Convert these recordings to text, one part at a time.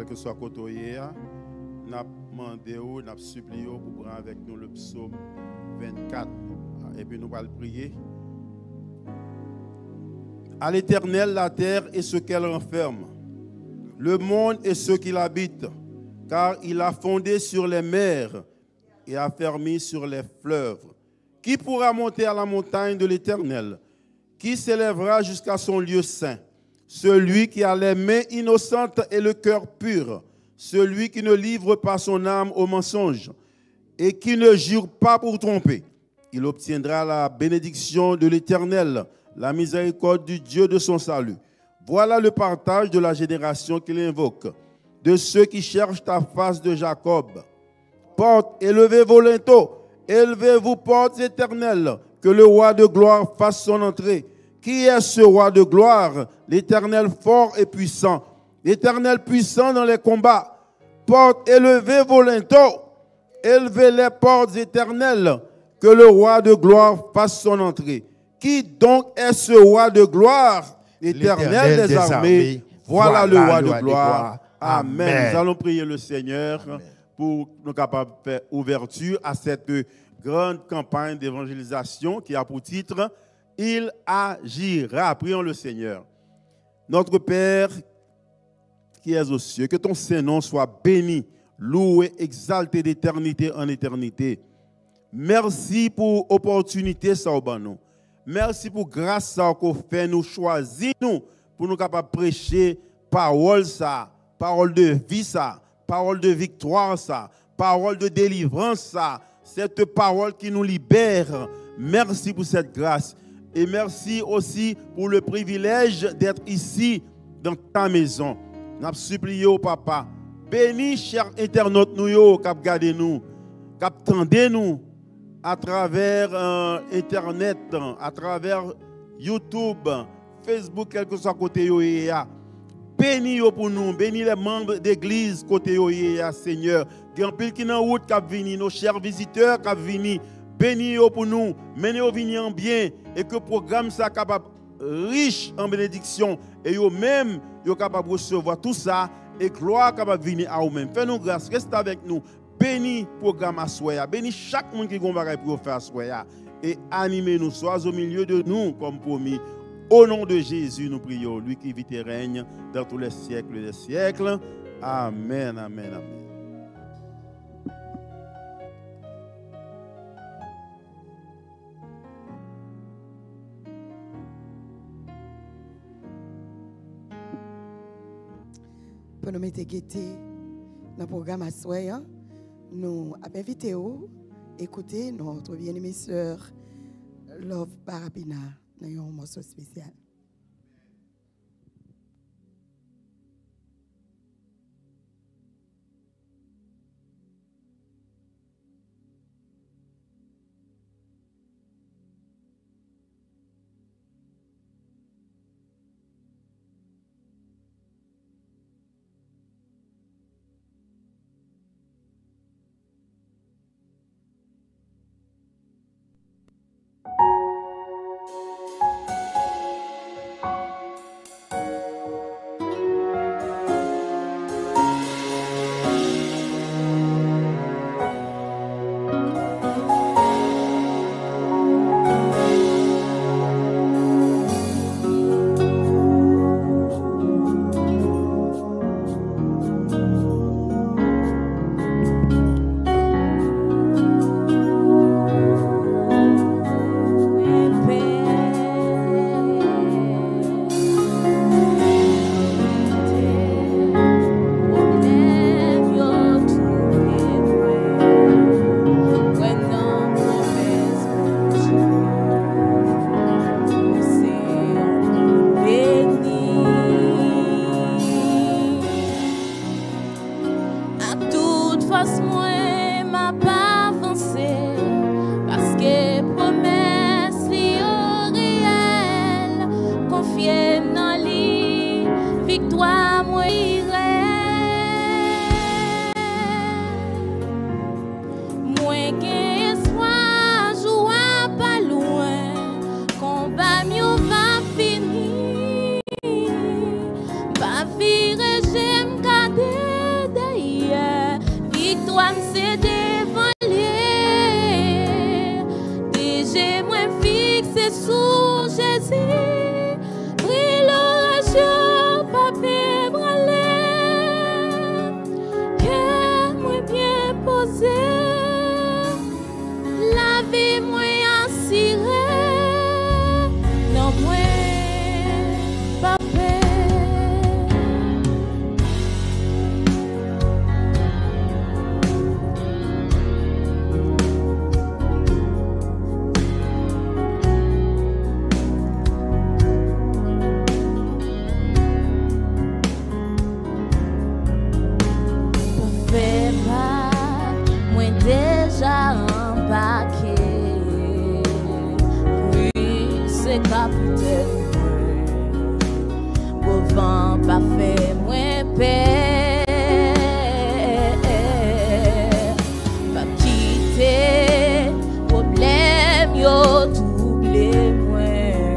que soit côté, nous avons demandé, nous avons supplié pour prendre avec nous le psaume 24. Et puis nous allons prier. À l'Éternel, la terre et ce qu'elle renferme, le monde et ceux qui l'habitent, car il a fondé sur les mers et a fermé sur les fleuves. Qui pourra monter à la montagne de l'Éternel? Qui s'élèvera jusqu'à son lieu saint? Celui qui a les mains innocentes et le cœur pur, celui qui ne livre pas son âme au mensonge et qui ne jure pas pour tromper. Il obtiendra la bénédiction de l'Éternel, la miséricorde du Dieu de son salut. Voilà le partage de la génération qu'il invoque, de ceux qui cherchent ta face de Jacob. Portes, élevez vos linteaux, élevez-vous portes éternelles, que le roi de gloire fasse son entrée. Qui est ce roi de gloire? L'Éternel fort et puissant, l'Éternel puissant dans les combats. Portes, élevez vos linteaux, élevez les portes éternelles, que le roi de gloire fasse son entrée. Qui donc est ce roi de gloire? L'Éternel des armées. Voilà le roi de gloire. Amen. Nous allons prier le Seigneur. Amen. Pour nous capables de faire ouverture à cette grande campagne d'évangélisation qui a pour titre « Il agira ». Prions le Seigneur. Notre Père qui es aux cieux, que ton Saint-Nom soit béni, loué, exalté d'éternité en éternité. Merci pour l'opportunité, ça nous. Merci pour grâce ça qu'on fait, nous choisir nous pour nous capables de prêcher parole ça, parole de vie ça, parole de victoire ça, parole de délivrance ça, cette parole qui nous libère. Merci pour cette grâce et merci aussi pour le privilège d'être ici dans ta maison. Nous supplié au papa, bénis chers internautes nous qui regardez nous, qui attendez nous à travers Internet, à travers YouTube, Facebook, quel que soit côté yoéa. Bénis pour nous, bénis les membres d'église côté yoéa, Seigneur. Grand pile qui dans route qui vini, nos chers visiteurs qui vini, bénis pour nous, menez au vini en bien et que le programme soit capable riche en bénédiction et yo même yo capable recevoir tout ça et gloire capable venir à vous-même. Fais-nous grâce, reste avec nous. Bénis le programme à Soya, bénis chaque monde qui a un bagage pour faire Soya et animez-nous, sois au milieu de nous comme promis. Au nom de Jésus, nous prions, lui qui vit et règne dans tous les siècles des siècles. Amen, amen, amen. Pour nous mettre guetté dans le programme à Soya, nous avons invité à écouter notre bien-aimée sœur Love Barabina dans un morceau spécial. Pas virer, j'aime garder. toi me c'est devant lui. Déjà moi fixé sous Jésus. Pris l'orage, pas ébranler. Cœur moi bien posé. La vie moi assurée. Non moi pas déjà embarqué, puis c'est capitaine, au vent pas fait moins paix, pas quitter, problème yo doublé moins,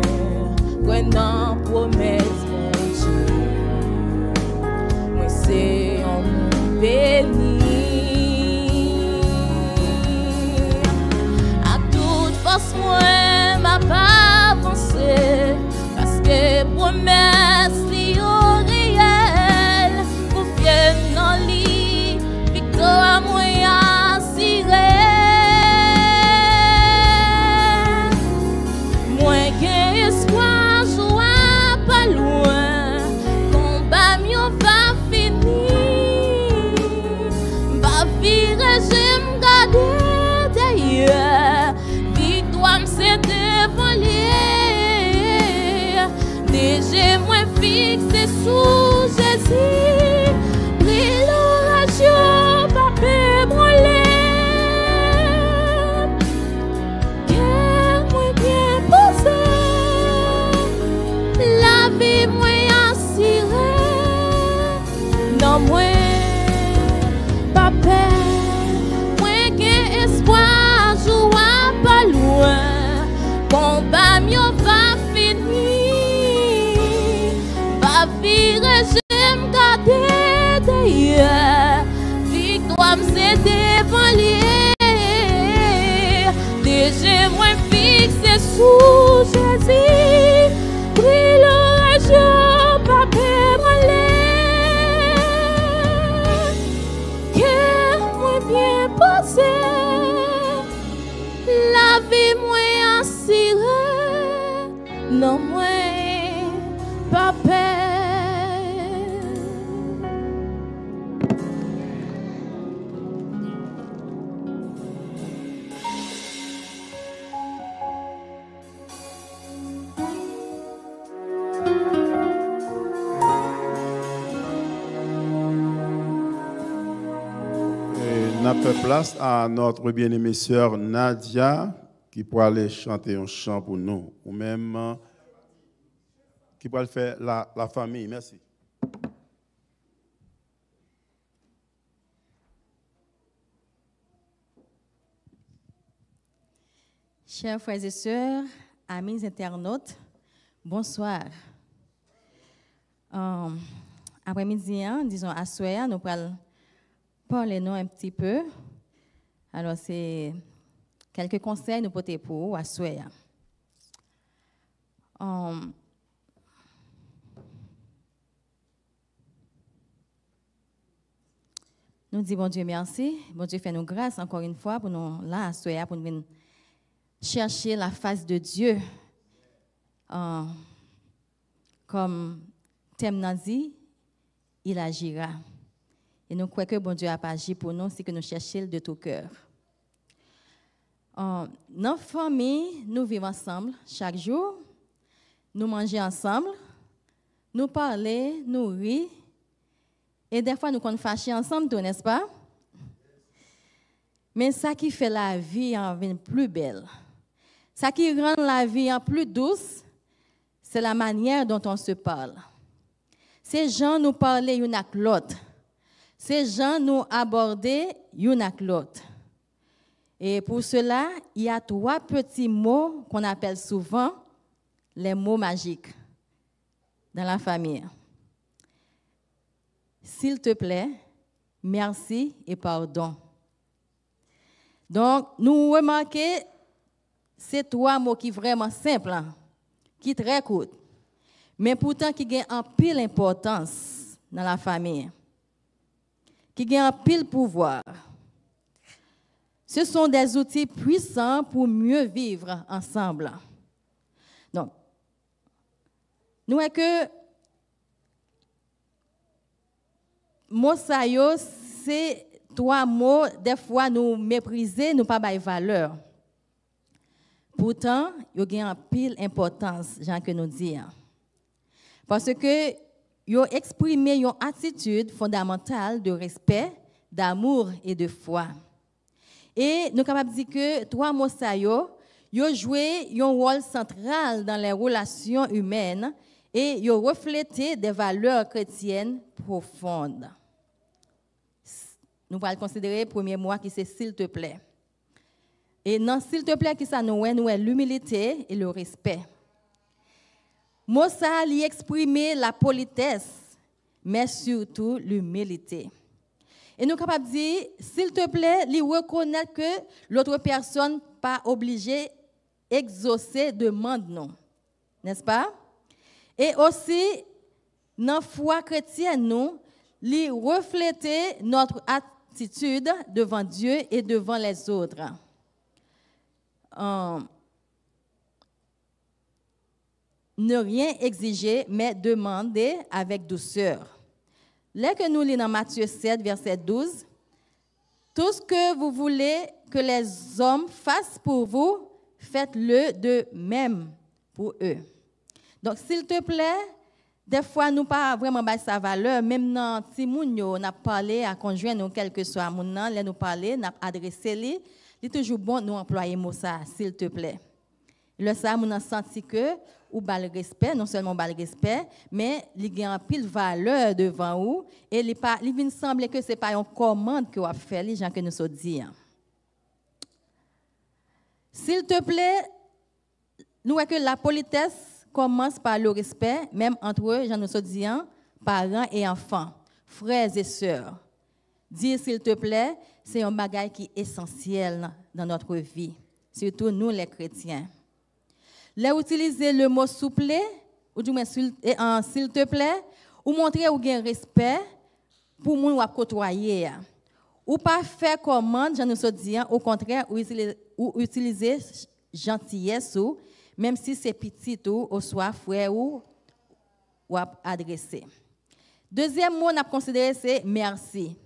prenant promesse mon Dieu, moi c'est un béni. Moi, m'a pas avancé parce que promesse li au réel, confiance dans lui, victoire moi assurée. Moi gain espoir, joie pas loin, combat mieux va finir, va virer, j'aime garder d'ailleurs. C'est devant lui. Déjà moins fixé sous Jésus. Pris l'orage, pas ébranler. Cœur moins bien posé. La vie moins assurée. Non moins pas peur. Moins qu'un espoir, joie pas loin. Combat mieux va finir, va virer, j'aime garder d'ailleurs, victoire c'est devant lui, déjà moins fixé sous Jésus, pris l'orage, pas ébranler, cœur moins bien posé, la vie moins non moins pas peur. N'a fait place à notre bien-aimée sœur Nadia qui pourra aller chanter un chant pour nous, ou même qui pourra le faire la famille. Merci. Chers frères et sœurs, amis internautes, bonsoir. Après-midi, disons à soir, nous allons parler nous un petit peu. Alors, c'est quelques conseils nous porter pour à soir. Nous disons bon Dieu merci, bon Dieu fait nous grâce encore une fois pour nous là à soir pour nous venir chercher la face de Dieu. Comme thème n'a dit, il agira. Et nous croyons que bon Dieu a agi pour nous, c'est que nous cherchons de tout cœur. Dans la famille, nous vivons ensemble chaque jour, nous mangeons ensemble, nous parlons, nous rions, et des fois nous sommes fâchés ensemble, n'est-ce pas? Mais ça qui fait la vie en plus belle, ça qui rend la vie en plus douce, c'est la manière dont on se parle. Ces gens nous parlaient l'un avec l'autre. Ces gens nous abordaient l'un avec l'autre. Et pour cela, il y a 3 petits mots qu'on appelle souvent les mots magiques dans la famille. S'il te plaît, merci et pardon. Donc, nous remarquons ces 3 mots qui sont vraiment simples, qui sont très courts, mais pourtant qui ont en pile importance dans la famille, qui ont en pile pouvoir. Ce sont des outils puissants pour mieux vivre ensemble. Donc, nous voyons que mots ça yo, c'est 3 mots, des fois nous mépriser, nous pas bailler valeur. Pourtant, ils ont en pile importance, Jean que nous disons. Parce que ils ont exprimé une attitude fondamentale de respect, d'amour et de foi. Et nous sommes capables de dire que 3 mots ça yo, ils ont joué un rôle central dans les relations humaines et ils ont reflété des valeurs chrétiennes profondes. Nous allons considérer le premier mot qui c'est s'il te plaît. Et dans s'il te plaît, qui ça nous est l'humilité et le respect. Mot ça lui exprimer la politesse, mais surtout l'humilité. Et nous sommes capables de dire, s'il te plaît, lui reconnaître que l'autre personne n'est pas obligée d'exaucer demande non. N'est-ce pas? Et aussi, dans la foi chrétienne, nous, lui refléter notre attitude devant Dieu et devant les autres. Ne rien exiger, mais demander avec douceur. Là que nous lisons dans Matthieu 7, verset 12, tout ce que vous voulez que les hommes fassent pour vous, faites-le de même pour eux. Donc, s'il te plaît, des fois, nous pas vraiment baisser sa valeur, même dans Timounio, on a parlé à conjoint nous, quel que soit mon nom, là nous parler, on a adressé lui, il est toujours bon nous employer mot ça, s'il te plaît. Le ça, on a senti que ou bas le respect, non seulement bas le respect, mais il y a un pile valeur devant vous et il vient sembler que c'est pas une commande que vous avez fait, les gens que nous sommes dit. S'il te plaît, nous voyons que la politesse commence par le respect, même entre eux, j'en nous dit, parents et enfants, frères et sœurs. Dire s'il te plaît, c'est un bagage qui est essentiel dans notre vie, surtout nous les chrétiens. Là, utiliser le mot souple, ou du moins s'il te plaît, ou montrer ou gain respect pour moun ou côtoyer. Ou pas faire commande, j'en nous dit, au contraire, ou utiliser gentillesse ou même si c'est petit ou soit frère ou adressé. Deuxième mot, on a considéré c'est merci.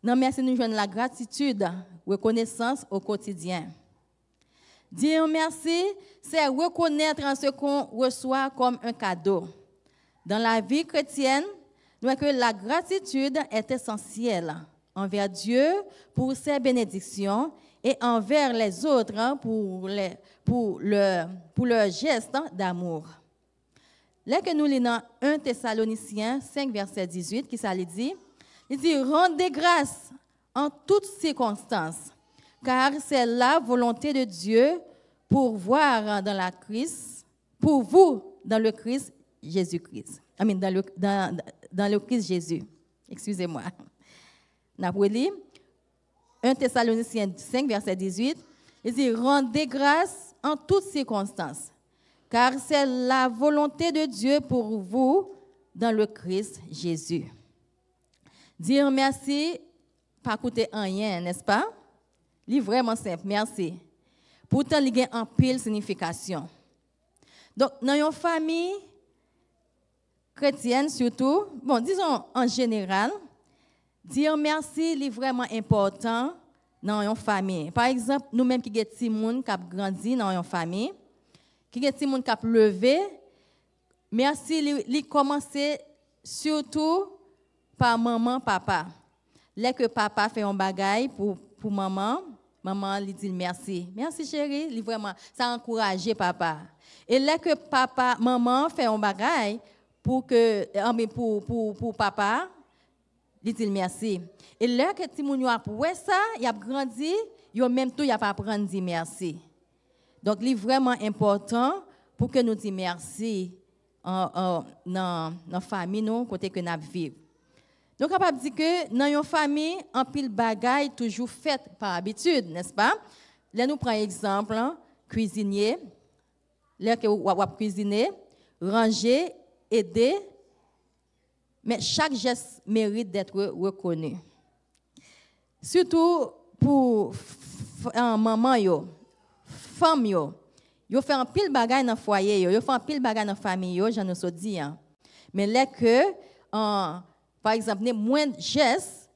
Non, merci, nous jouons la gratitude, reconnaissance au quotidien. Dire merci, c'est reconnaître en ce qu'on reçoit comme un cadeau. Dans la vie chrétienne, nous voyons que la gratitude est essentielle envers Dieu pour ses bénédictions et envers les autres pour leur geste d'amour. Là que nous lisons 1 Thessaloniciens 5, verset 18, qui ça dit, il dit « Rendez grâce en toutes circonstances, car c'est la volonté de Dieu pour voir dans la Christ, pour vous dans le Christ Jésus-Christ. Dans le Christ Jésus. Excusez-moi. Napoli, 1 Thessaloniciens 5, verset 18, il dit « Rendez grâce en toutes circonstances, car c'est la volonté de Dieu pour vous dans le Christ Jésus. » Dire merci, pas coûter rien, n'est-ce pas? C'est vraiment simple, merci. Pourtant, il y a en pile signification. Donc, dans une famille chrétienne surtout, bon, disons en général, dire merci est vraiment important dans une famille. Par exemple, nous-mêmes qui avons des gens qui ont grandi dans une famille, qui avons des gens qui ont levé, merci, il commence surtout par maman, papa. Là que papa fait un bagage pour maman, maman lui dit merci. Merci chérie, lui vraiment ça encourage papa. Et là que maman fait un bagage pour papa, lui dit merci. Et là que Timounio a prouvé ça, il a grandi, il a même tout il a pas apprendre dire merci. Donc c'est vraiment important pour que nous disions merci dans la famille nous côté que nous vivons. Nous sommes capables de dire que dans une famille, en pile bagaille toujours fait par habitude, n'est-ce pas? Là, nous prenons exemple, cuisinier, là que vous cuisiner, ranger, aider, mais chaque geste mérite d'être reconnu. Surtout pour maman yo, femme yo fait un pile bagaille dans foyer yo fait un pile bagaille dans famille yo, j'en ai dit hein. Mais là que par exemple moins gestes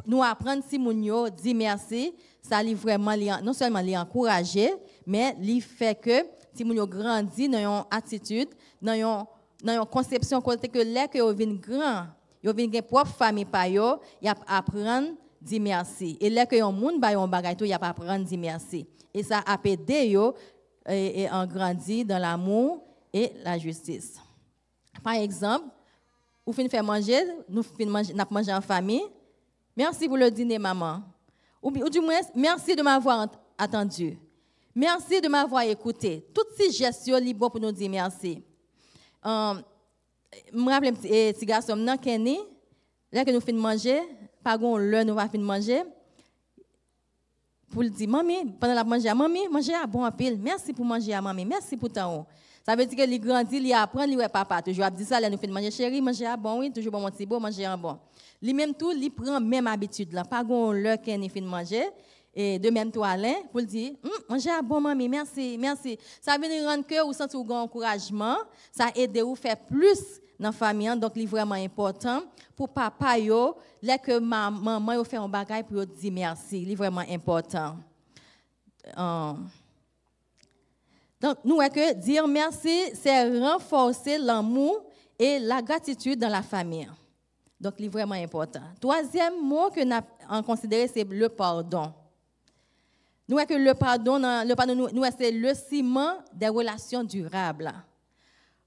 nous apprendre si moun yo dit merci, ça li vraiment non seulement li encourager, mais li fait que si moun yo grandit dans une attitude, dans une conception côté que là que yo vinn grand, yo vinn gen propre famille pa yo, y a apprendre dire merci. Et là que yon moun ba yon bagay tout, y a pas apprendre dire merci. Et ça a aidé yo et en grandi dans l'amour et la justice. Par exemple, ou fin faire manger, nous fin manger, n'a manger en famille. Merci pour le dîner maman. Ou du moins merci de m'avoir attendu. Merci de m'avoir écouté. Toutes ces gestes li bon pour nous dire merci. Me rappelle petit garçon nan Kenny, là que nous fin manger, pas gon l'heure nous va fin manger. Pour le dire maman, pendant la manger manger à bon pile. Merci pour manger à maman, merci pour temps. Ça veut dire que il grandit, il apprend, il ouais papa toujours dit ça, là nous fin manger chérie, manger à bon oui, toujours bon mon petit beau, manger à bon. Lui même tout, il prend même habitude là, pas gon l'heure Kenny fin manger. Et de même toi Alain pour le dire manger à bon mamie merci ça veut rendre que vous sentez un encouragement ça aide vous faire plus dans la famille donc c'est vraiment important pour papa yo là que maman yo fait un bagage pour dire merci c'est vraiment important donc nous que dire merci c'est renforcer l'amour et la gratitude dans la famille donc c'est vraiment important. Troisième mot que nous avons considéré c'est le pardon. Nous que le pardon nous c'est le ciment des relations durables.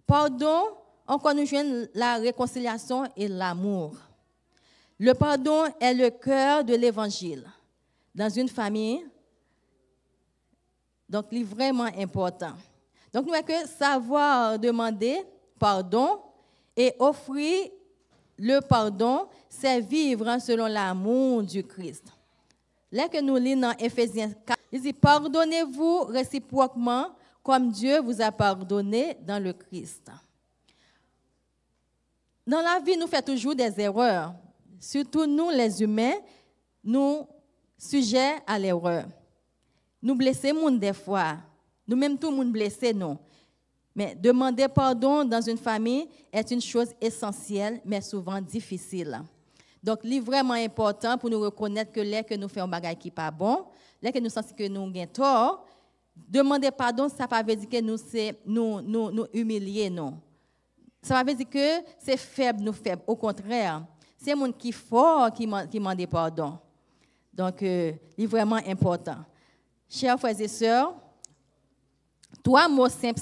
Pardon, encore nous joignons la réconciliation et l'amour. Le pardon est le cœur de l'évangile. Dans une famille, donc c'est vraiment important. Donc nous que savoir demander pardon et offrir le pardon, c'est vivre selon l'amour du Christ. Là que nous lisons dans Éphésiens 4, il dit pardonnez-vous réciproquement comme Dieu vous a pardonné dans le Christ. Dans la vie, nous faisons toujours des erreurs. Surtout nous, les humains, nous sujets à l'erreur. Nous blessons des fois. Nous-mêmes, tout le monde blessé, nous. Mais demander pardon dans une famille est une chose essentielle, mais souvent difficile. Donc, c'est vraiment important pour nous reconnaître que là que nous faisons un bagage qui n'est pas bon, là que nous sentons que nous avons tort, demander pardon, ça ne veut pas dire que nous humilier, non. Ça ne veut pas dire que c'est faible, nous faibles. Au contraire, c'est le monde qui est fort qui demande pardon. Donc, c'est vraiment important. Chers frères et sœurs, trois mots simples,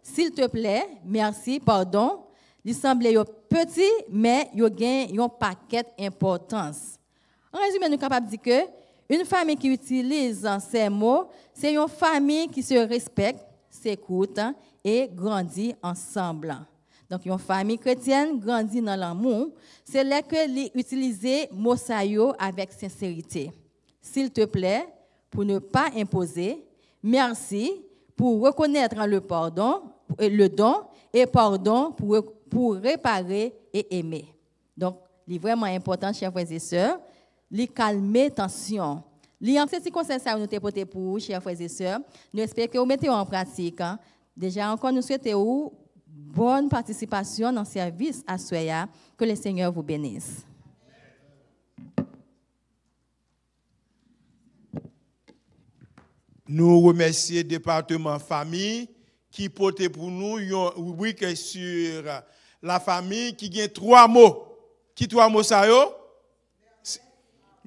s'il te plaît, merci, pardon. Il semble petit, mais il y a un paquet d'importance. En résumé, nous sommes capables de dire qu'une famille qui utilise ces mots, c'est une famille qui se respecte, s'écoute et grandit ensemble. Donc, une famille chrétienne grandit dans l'amour. C'est là que l'utiliser mots saillots avec sincérité. S'il te plaît, pour ne pas imposer. Merci pour reconnaître le pardon, le don, et pardon pour réparer et aimer. Donc, c'est vraiment important, chers frères et sœurs, de calmer tension. En ces circonstances, nous avons porté pour vous, chers frères et sœurs. Nous espérons que vous mettez en pratique. Déjà, encore, nous souhaitons bonne participation dans le service à Soya. Que le Seigneur vous bénisse. Nous remercions le département famille qui porte pour nous une rubrique sur la famille qui a 3 mots. Qui 3 mots ça yo?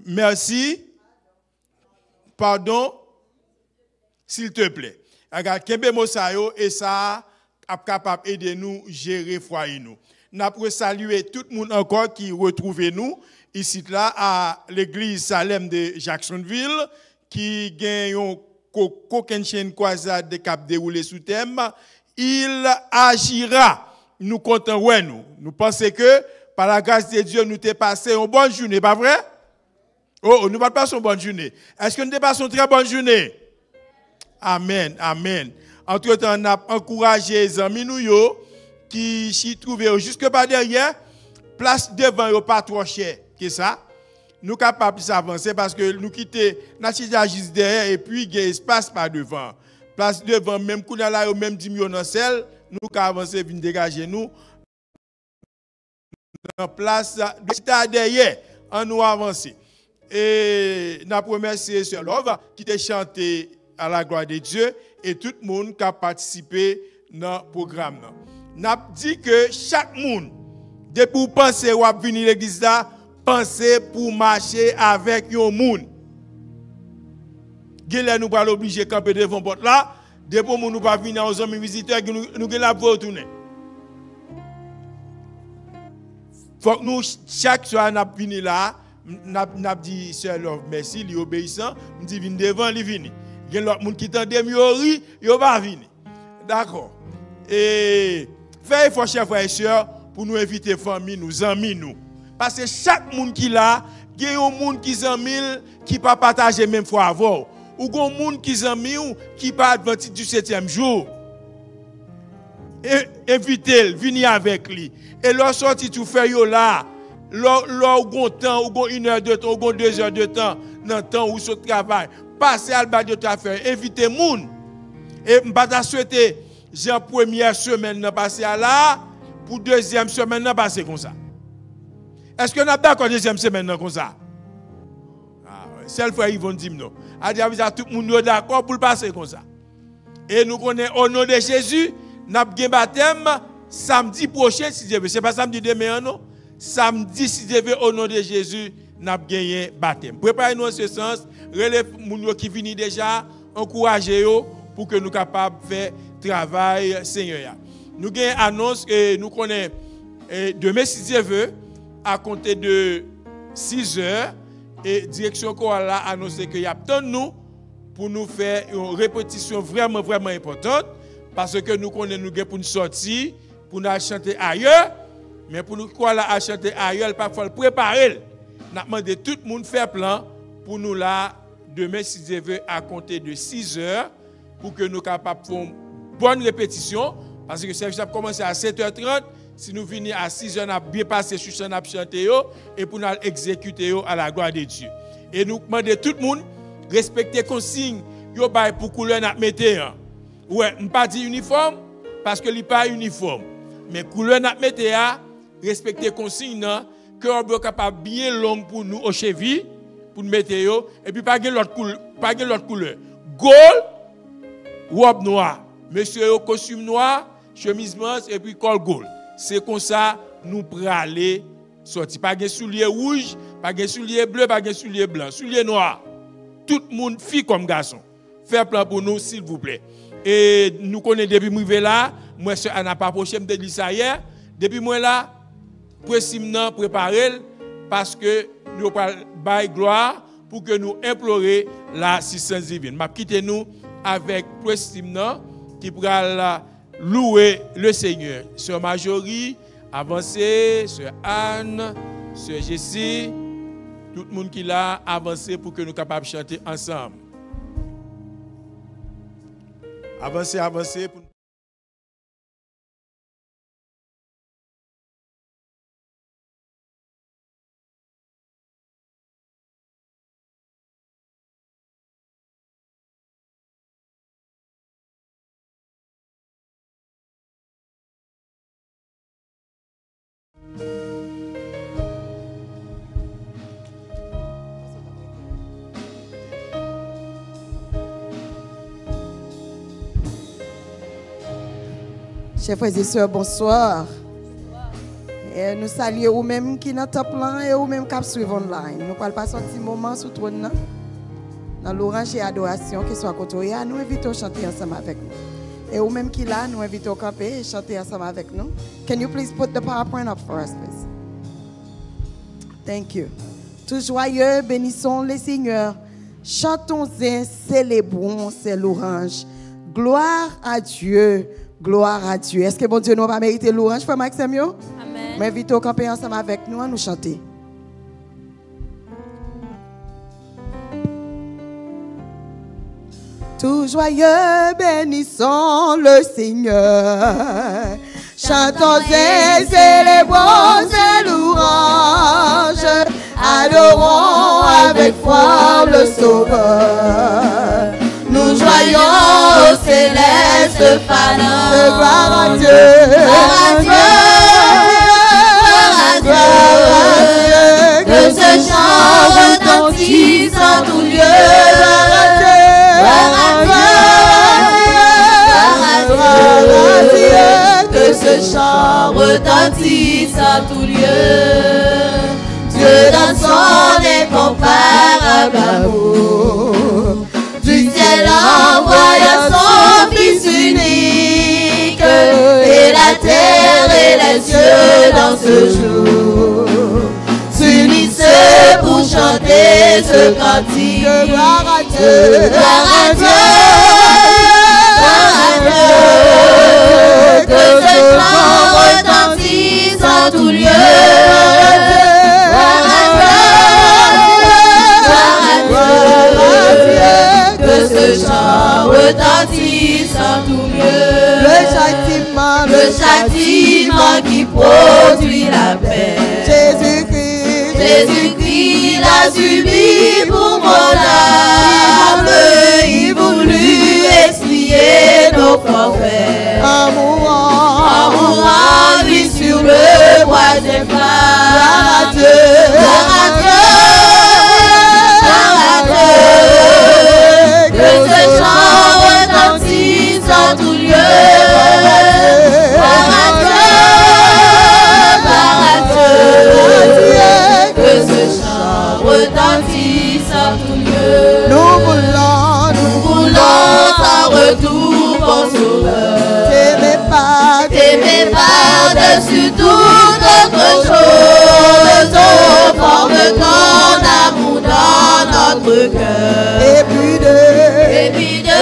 Merci, pardon, s'il te plaît. Regarde, kembe mot ça yo et ça est capable d'aider nous à gérer foyer nous. Nous avons salué tout le monde encore qui retrouve nous ici là à l'église Salem de Jacksonville qui gagne qu'aucune chaîne croisade de cap déroulé sous thème, il agira. Nous comptons nous. Nous pensons que par la grâce de Dieu, nous t'ai passé une bonne journée, pas vrai? Oh, nous ne passons une bonne journée. Est-ce que nous t'ai passé une très bonne journée? Amen, amen. Entre-temps, on a encouragé les amis nous qui s'y trouvaient jusque par derrière, place devant eux pas trop cher. Qu'est-ce ça? Nous sommes capables d'avancer parce que nous quittons notre juste derrière et puis il y a espace par devant. Place devant, même qu'on a là, même 10 millions dans celle, nous pouvons avancer, venir dégager nous. Dans place derrière, on nous avancer. Et nous remercions Sœur Love qui t'a chanté à la gloire de Dieu et tout le monde qui a participé dans le programme. Nous avons dit que chaque monde, depuis pour penser ou venir à l'église là, pensez pour marcher avec un monde. Nous pas l'obliger de camper devant porte là, depuis pour nous pas venir aux hommes visiteurs, nous allons retourner. Faut que nous chaque soir nous venir là, nous dit Sœur Love merci, il obéissant, nous dit venir devant, il vient. Il y a l'autre monde qui tente de mieux, il va venir. D'accord. Et faites effort chers frères et sœurs pour nous inviter famille, nous amis nous. Parce que chaque monde qui là, il y a un monde qui s'amille qui pas partager même foi avant. Ou un monde qui s'amille qui pas adventir du 7e jour. Invitez-le, venez avec lui. Et leur sorti tout fait là, leur bon temps, ou 1 heure de temps, ou 2 heures de temps, dans le temps où ce travail, passez à l'bas de travail, invitez moun. Et m'pas souhaiter Jean première semaine n'a passé à là, pour deuxième semaine n'a passé comme ça. Est-ce que nous sommes d'accord deuxième semaine comme ça? Ah ouais, c'est le frère Yvonne dit non. A dit à tout le monde est d'accord pour le passer comme ça. Et nous connaissons au nom de Jésus, nous avons un baptême samedi prochain si Dieu veut. Ce n'est pas samedi demain non. Samedi si Dieu veut au nom de Jésus, nous avons gagné baptême. Préparez-nous en ce sens, relève les gens qui viennent déjà, encouragez-vous pour que nous soyons capables de faire travail Seigneur. Nous avons une annonce que nous connaissons demain si Dieu veut, à compter de 6 heures, et direction Koala a annoncé qu'il y a tant de nous pour nous faire une répétition vraiment, vraiment importante, parce que nous connaissons nous pour nous sortir, pour nous chanter ailleurs, mais pour nous Koala chanter ailleurs, il faut le préparer. Nous demandé tout le monde faire plan pour nous là, demain si Dieu veut, à compter de 6 heures, pour que nous soyons capables de faire une bonne répétition, parce que le service a commencé à 7h30. Si nous venons à 6 heures, nous avons bien passé sur ce qu'on chanté et pour nous exécuter à la gloire de Dieu. Et nous demandons tout le monde respecter les consignes pour couleur nous mettre. Ouais, je ne pas dire uniforme parce que ce n'est pas uniforme. Mais couleur nous mettre, respecter les consignes que nous sommes capables bien long pour nous aux chevilles, pour nous mettre et puis pas de l'autre couleur. Gold, robe noire. Monsieur costume noir, chemise blanche et puis col gold. C'est comme ça nous prenons aller sortir. Pas de souliers rouges, pas de souliers bleus, pas de souliers blancs, souliers noirs. Tout le monde, fille comme garçon. Faites plan pour nous, s'il vous plaît. Et nous connaissons depuis que je suis là, moi, je n'ai pas approché, je dit ça hier. Depuis que je suis là, précisément préparer parce que nous avons gloire pour que nous implorions l'assistance divine. Je quitte nous avec précisément qui pourra louer le Seigneur. Sœur Marjorie, avancez, Sœur Anne, Sœur Jessie, tout le monde qui l'a avancé pour que nous soyons capables de chanter ensemble. Avancez, avancez. Chers frères et sœurs, bonsoir. Et nous saluons vous-même qui sont top là et vous-même qui suivent online. Nous ne pas un petit moment sous trône dans l'orange et adoration qui soit côté. Nous invitons à chanter ensemble avec nous. Et vous-même qui là, nous invitons à camper et chanter ensemble avec nous. Can you please put the PowerPoint up for us, please? Thank you. Tous joyeux, bénissons les seigneurs. Chantons-en, célébrons, c'est l'orange. Gloire à Dieu. Gloire à Dieu. Est-ce que bon Dieu nous va mériter l'orange, frère Maxime? Amen. M'invite au camper ensemble avec nous à nous chanter. Tout joyeux, bénissons le Seigneur. Chantons et célébrons ses louanges. Adorons avec foi le Sauveur. Nous joyons au céleste fanant. Gloire à Dieu. Gloire à Dieu. Gloire à Dieu. Que ce chant retentisse en tout lieu. Gloire à Dieu. Gloire à Dieu. Que ce chant retentisse en tout lieu. Dieu dans son incomparable amour, du ciel envoya son Fils unique, et la terre et les cieux dans ce jour s'unissent pour chanter ce cantique. Gloire à Dieu, gloire à Dieu, gloire à Dieu, que ce chant retentisse en tout lieu. Retentisse en tout lieu. Le châtiment qui produit la paix. Jésus-Christ l'a subi pour mon âme. Il voulut expier nos forfaits. En mourant lui sur le bois des flammes. Gloire à Dieu. Gloire à Dieu. Gloire à Dieu. Que ce chant retentisse en tout lieu. Gloire à Dieu. Gloire à Dieu. Que ce chant retentisse en tout lieu. Nous voulons en retour, bon Sauveur. T'aimer par-dessus toute autre chose. Forme ton amour dans notre cœur. Et puis de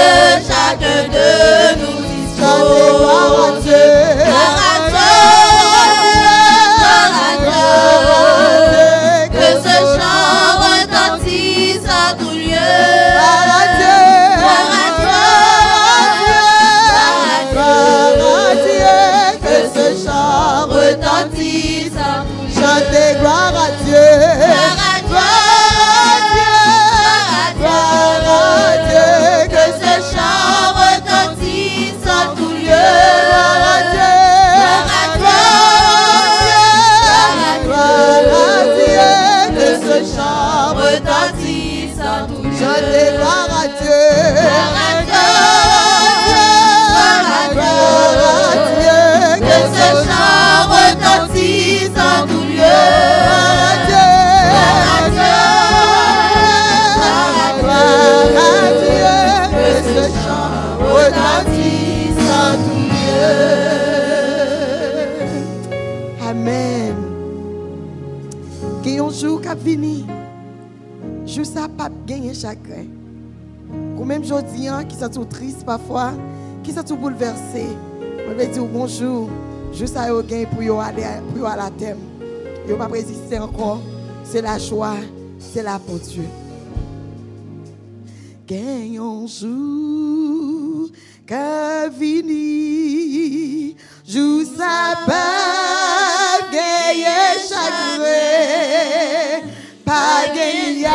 chacun de nous dispose. Gloire à Dieu. Gloire à Dieu. Que ce chant retentisse en tout lieu. Gloire à Dieu. Gloire à Dieu. Que ce chant retentisse en tout lieu. Chantez gloire à Dieu. Gloire à Dieu. Que ce chant retentisse en tout lieu. Gloire à Dieu. Gloire à Dieu. Que ce chant retentisse en tout lieu. Chantez gloire à Dieu. Gloire à Dieu. Que ce chant retentisse en tout lieu. Gloire à Dieu. Amen. Qu'il y ait un jour qui a fini, juste ça pas gagner chagrin. Ou même aujourd'hui, qui sont tout triste parfois, qui sont tout bouleversé. On va dire bonjour, juste ça au gain pour aller à la thème. Il ne va pas résister encore. C'est la joie, c'est la pour Dieu. Gagne un jour qu'a fini, joue sa pas gagner chagrin, pas gagner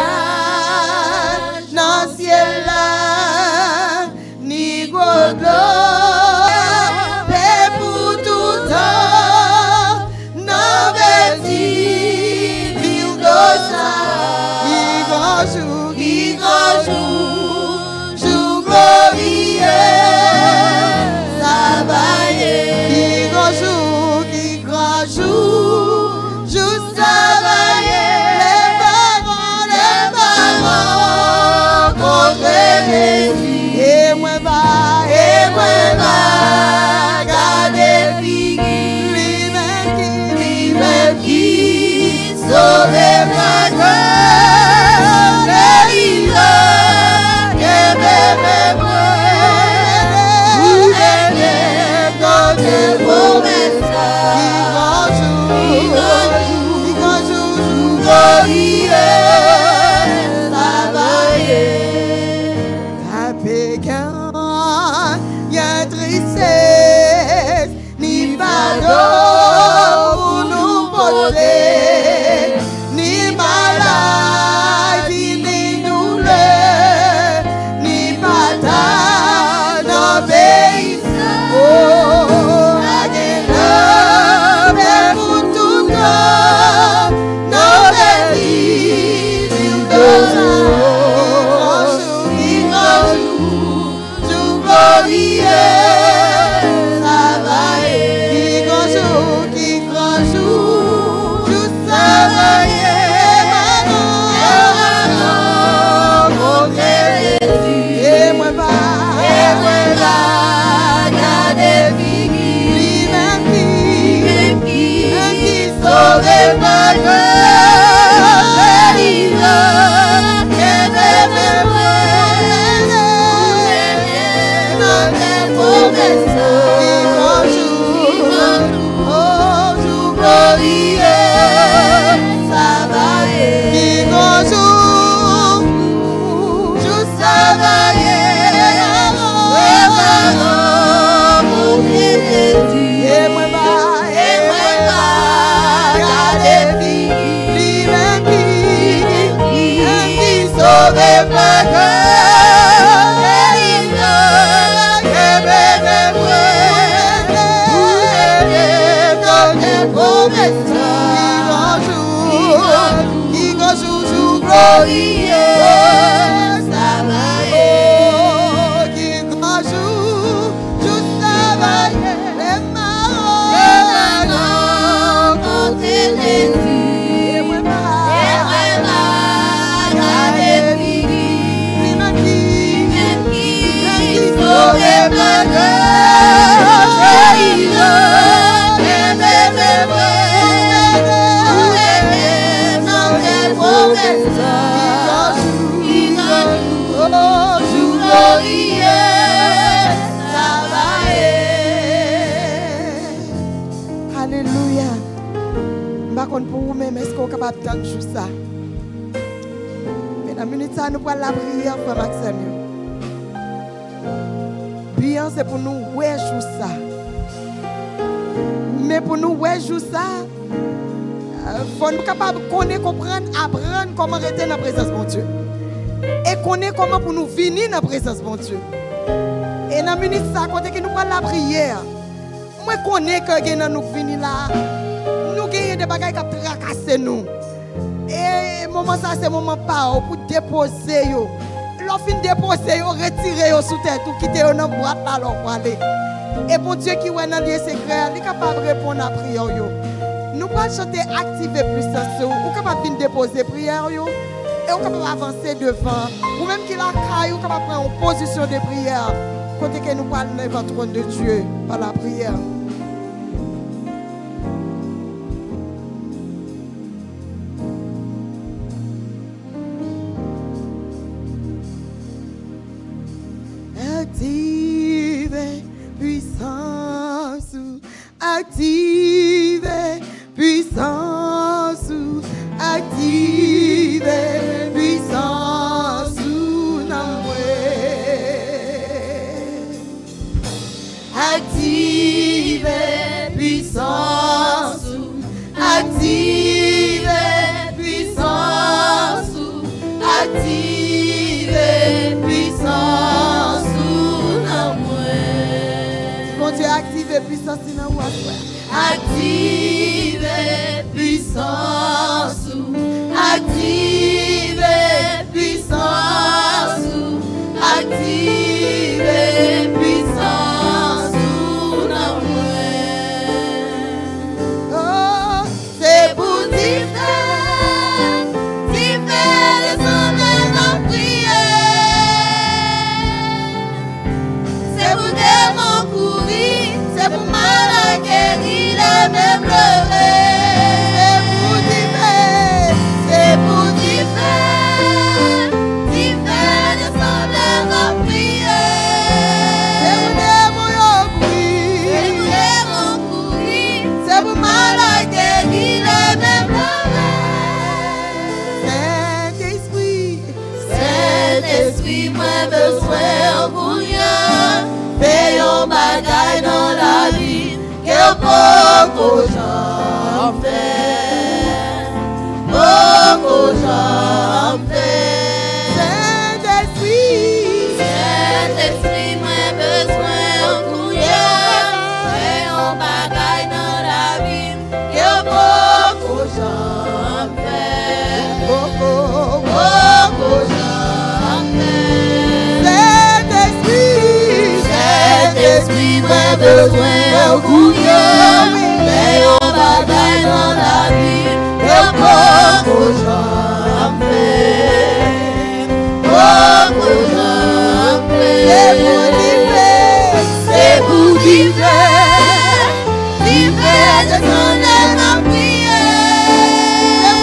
dans ciel là, ni gros gloire, mais pour tout temps, non verti, vive ça, qui grand jour, jour glorieux. Qui grand jour, juste travailler, les parents, contre Jésus. Et moi va, garder figure, lui-même qui sauve ma gueule, que bébé moi, Est-ce qu'on est capable de jouer ça? Mais dans la minute, nous prenons la prière pour Maxime. Bien, c'est pour nous jouer ça. Mais pour nous jouer ça, il faut être capable de connaître, comprendre, apprendre comment rester dans la présence de Dieu. Et connaître comment pour nous venir dans la présence de Dieu. Et dans la minute, ça, quand nous prenons la prière, moi, je connais que nous venons là. Il y a des bagages qui tracassent nous. Et le moment ça, c'est le moment pour déposer. Lorsqu'on déposer, retirer sous terre, tout quitter dans la boîte là, pour aller. Et pour Dieu qui est dans le lieu secret, il est capable de répondre à la prière. Nous pouvons chanter activer puissance. Nous sommes capables de déposer la prière. Et nous sommes capables d'avancer devant. Ou même qu'il a caillou, nous sommes capables de prendre une position de prière. Côté que nous parlons devant le trône de Dieu par la prière. Active puissance, active puissance, active puissance, active puissance, active puissance, active puissance. Active puissance dans moi. Active puissance. Active puissance. Active puissance dans moi. Oh, c'est pour différer les sommets en prière. C'est pour démons courir. C'est pour mal guérir les mêmes beaucoup j'en fais, beaucoup j'en fais. Saint-Esprit, moi besoin en couillère, et on bagaille dans la vie, que beaucoup j'en fais, beaucoup j'en fais. Saint-Esprit, moi besoin en couillère, et on bagaille dans la vie, que beaucoup j'en fais, beaucoup j'en fais. C'est pour divers, divers de son âme à prier. C'est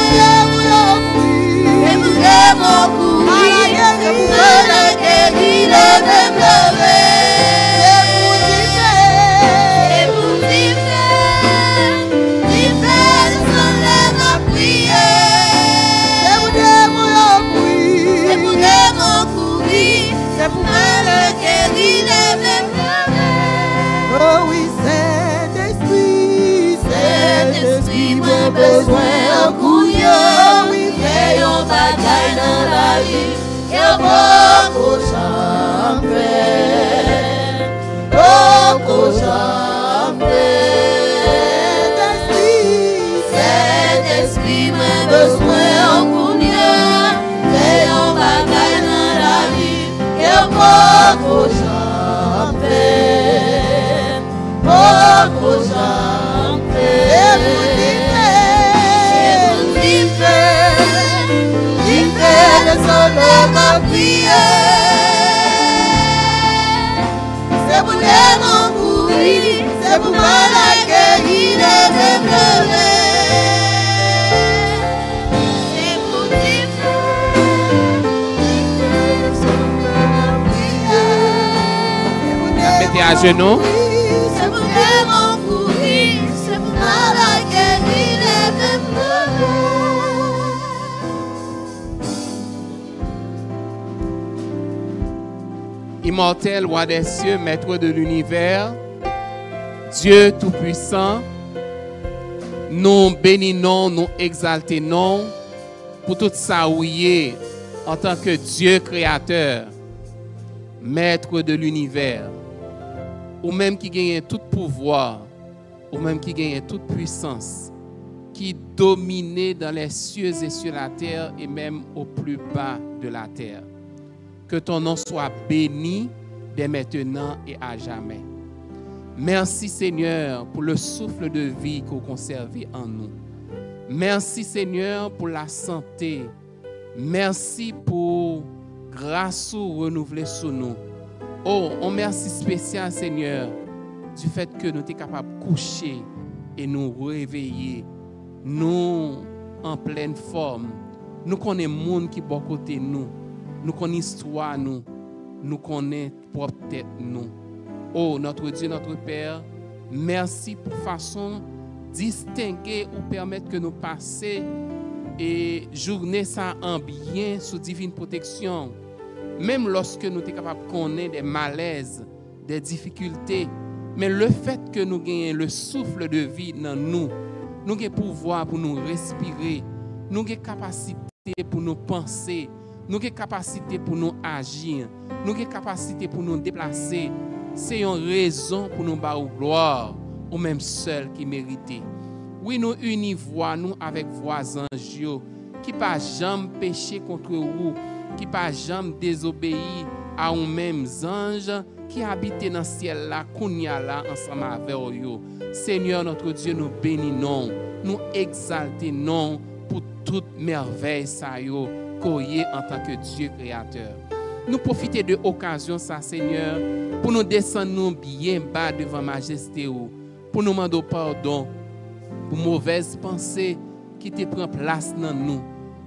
pour que mon couille, c'est pour la guérir, les mêmes levés. C'est pour divers, divers de son âme à prier. C'est pour que mon couille, c'est pour le guérir, les mêmes levés. Oh oui, Saint-Esprit, Saint-Esprit, moi besoin en couillon, et on bataille dans la vie, et beaucoup j'en fais, beaucoup j'en fais. Saint-Esprit, moi besoin en couillon, et on bataille dans la vie, et beaucoup j'en fais, beaucoup j'en fais. C'est pour les mon courir, c'est pour moi la guérir, les mêmes levés. C'est pour Mettez à genoux. c'est pour les mon courir, c'est pour moi la guérir, les mêmes levés. Immortel, roi des cieux, maître de l'univers, Dieu tout-puissant, nous bénissons, nous exaltons pour tout ça où il est en tant que Dieu créateur, maître de l'univers, ou même qui gagne tout pouvoir, ou même qui gagne toute puissance, qui domine dans les cieux et sur la terre et même au plus bas de la terre. Que ton nom soit béni dès maintenant et à jamais. Merci Seigneur pour le souffle de vie que vous conservez en nous. Merci Seigneur pour la santé. Merci pour grâce renouvelée sur nous. Oh, un merci spécial Seigneur du fait que nous sommes capables de coucher et nous réveiller. Nous en pleine forme. Nous connaissons le monde qui est à côté de nous. Nous connaissons l'histoire, nous connaissons propre tête, nous. Oh, notre Dieu, notre Père, merci pour façon distinguer ou permettre que nous passions et journée ça en bien sous divine protection. Même lorsque nous sommes capables de connaître des malaises, des difficultés, mais le fait que nous gagnons le souffle de vie dans nous, nous avons pouvoir pour nous respirer, nous avons capacité pour nous penser, nous avons capacité pour nous agir, nous avons capacité pour nous déplacer. C'est une raison pour nous battre gloire, ou même seul qui mérite. Oui, nous unissons nous avec voisins qui pas jamais péché contre vous, qui pas jamais désobéi à nous mêmes anges qui habitent dans le ciel là, kounya là ensemble avec vous. Seigneur notre Dieu, nous bénissons, nous exaltons pour toute merveille ça yo koye en tant que Dieu créateur. Nous profitons de l'occasion ça Seigneur pour nous descendre bien bas devant majesté ou pour nous demander pardon pour mauvaises pensées qui te prend place dans nous,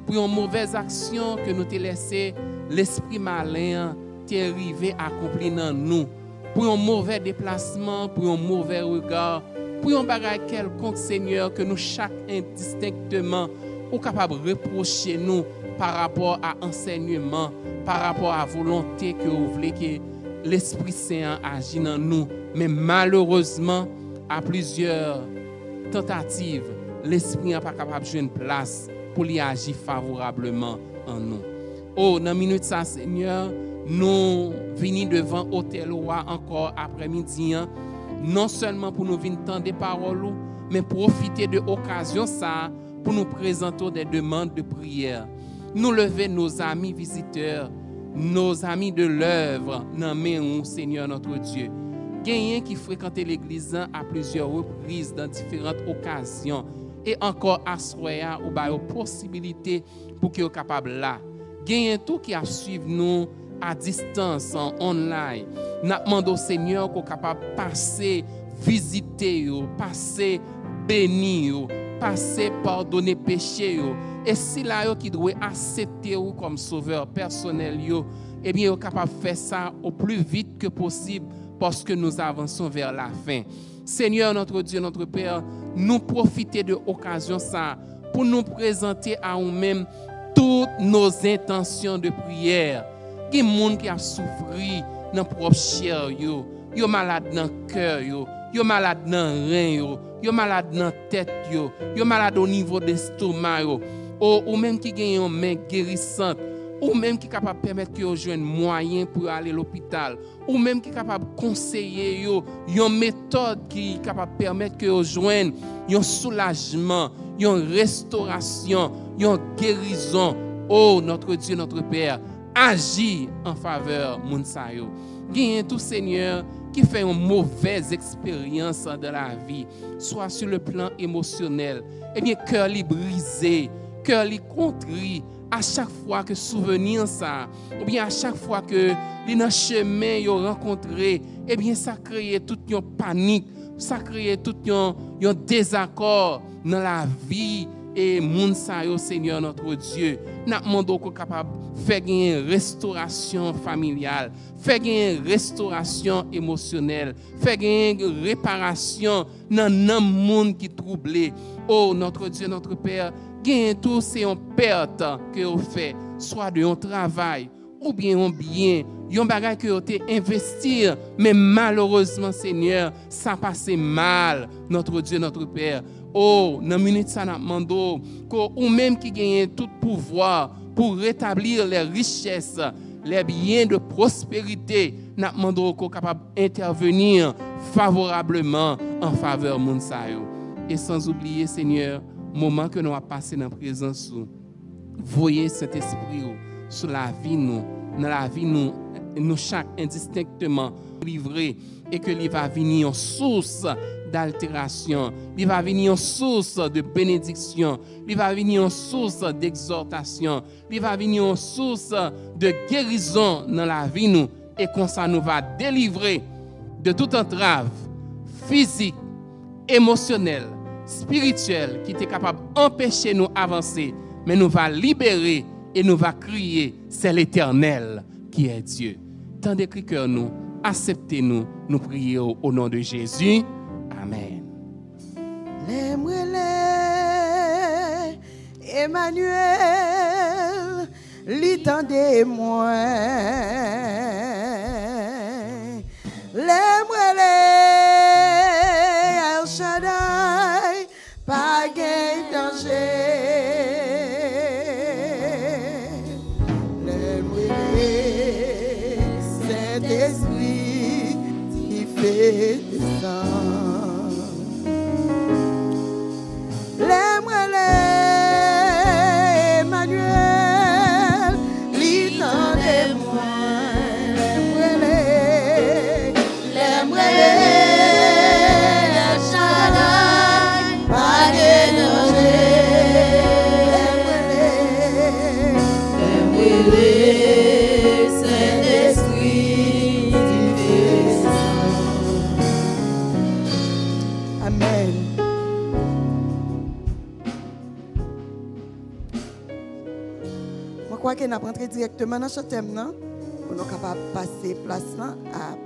pour une mauvaise action que nous te laissé l'esprit malin t'arriver à accomplir dans nous, pour un mauvais déplacement, pour un mauvais regard, pour un bagage quelconque Seigneur que nous chaque indistinctement ou capable de reprocher nous par rapport à enseignement, par rapport à volonté que vous voulez que l'Esprit Saint agisse dans nous, mais malheureusement à plusieurs tentatives, l'esprit n'est pas capable de jouer une place pour y agir favorablement en nous. Oh, dans la minute ça, Seigneur, nous venons devant l'hôtel roi encore après-midi, non seulement pour nous venir entendre des paroles, mais profiter de l'occasion ça pour nous présenter des demandes de prière. Nous lever nos amis visiteurs, nos amis de l'œuvre, dans main, Seigneur notre Dieu. Gagnant qui fréquentait l'église à plusieurs reprises dans différentes occasions et encore à soya ou ba possibilité pour qu'ils soient capables là. Gagnant tout qui a suivre nous à distance en online. Nous demandons au Seigneur qu'on capable passer visiter passer bénir passer pardonner péché et si là yo qui doit accepter ou comme sauveur personnel eh bien yo capable faire ça au plus vite que possible parce que nous avançons vers la fin. Seigneur notre Dieu, notre Père, nous profiter de l'occasion ça pour nous présenter à nous-mêmes toutes nos intentions de prière. Il y a des gens qui ont souffert dans propre chair, yo malade dans cœur, yo malade dans rein, yo malade dans tête, yo malade au niveau de l'estomac, ou même qui gagne une main guérissante, ou même qui est capable de permettre que yo joigne moyen pour aller à l'hôpital, ou même qui est capable de conseiller une méthode qui est capable de permettre que yo joigne un soulagement, une restauration, une guérison. Oh notre Dieu, notre Père, agis en faveur de Mounsayo. Gagne tout Seigneur qui fait une mauvaise expérience de la vie, soit sur le plan émotionnel, eh bien cœur li brisé, cœur li contrit à chaque fois que souvenir ça, ou bien à chaque fois que li dans chemin yo rencontré, eh bien ça crée toute une panique, ça crée tout un désaccord dans la vie et moun sa yo Seigneur notre Dieu. N'a demandé qu'on capable faire une restauration familiale, faire une restauration émotionnelle, faire une réparation dans le monde qui troublé. Oh notre Dieu, notre Père, gain tout c'est une perte que vous fait, soit de un travail ou bien un bien, un bagage que vous avez investi, mais malheureusement Seigneur, ça passe mal, notre Dieu, notre Père. Oh, dans la minute ça n'a demandé ou même qui gagne tout pouvoir pour rétablir les richesses, les biens de prospérité, n'a demandé qu'on capable d'intervenir favorablement en faveur de Mounsayo. Et sans oublier Seigneur, moment que nous avons passé dans la présence, voyez cet esprit sur la vie nous, dans la vie nous chaque indistinctement livré et que il va venir en source d'altération, il va venir en source de bénédiction, il va venir en source d'exhortation, il va venir en source de guérison dans la vie nous et comme ça nous va délivrer de toute entrave physique, émotionnelle, spirituelle qui est capable d'empêcher nous avancer, mais nous va libérer et nous va crier, c'est l'Éternel qui est Dieu. Tendez que cœur nous, acceptez-nous, nous prions au nom de Jésus. Amen. Emmanuel, l'étendez-moi. El Shaddai, pas gain danger. Saint-Esprit qui fait descendre. Emmanuel, l'étendez-moi. El Shaddai, pas gain danger. Saint-Esprit qui fait descendre. Amen. Je crois qu'on a rentré directement dans ce thème, non? On est capable de passer place là à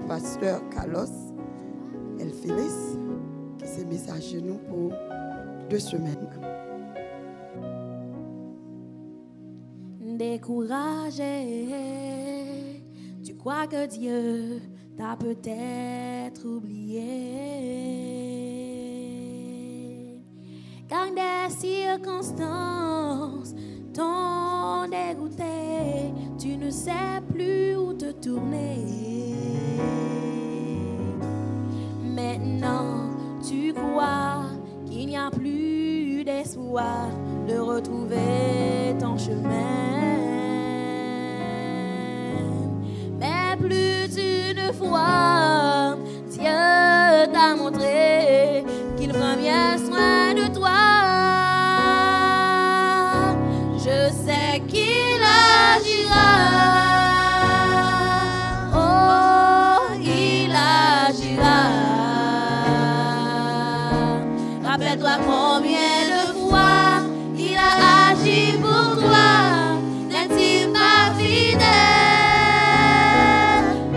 Pasteur Carlos El Félix, qui s'est mis à genoux pour 2 semaines. Découragé, tu crois que Dieu t'a peut-être oublié. des circonstances t'ont dégoûté, tu ne sais plus où te tourner. Maintenant, tu crois qu'il n'y a plus d'espoir de retrouver ton chemin. Mais plus d'une fois, Dieu t'a montré qu'il prend bien soin de toi. Je sais qu'il agira. Oh, il agira. Rappelle-toi combien de fois il a agi pour toi. N'est-il pas fidèle?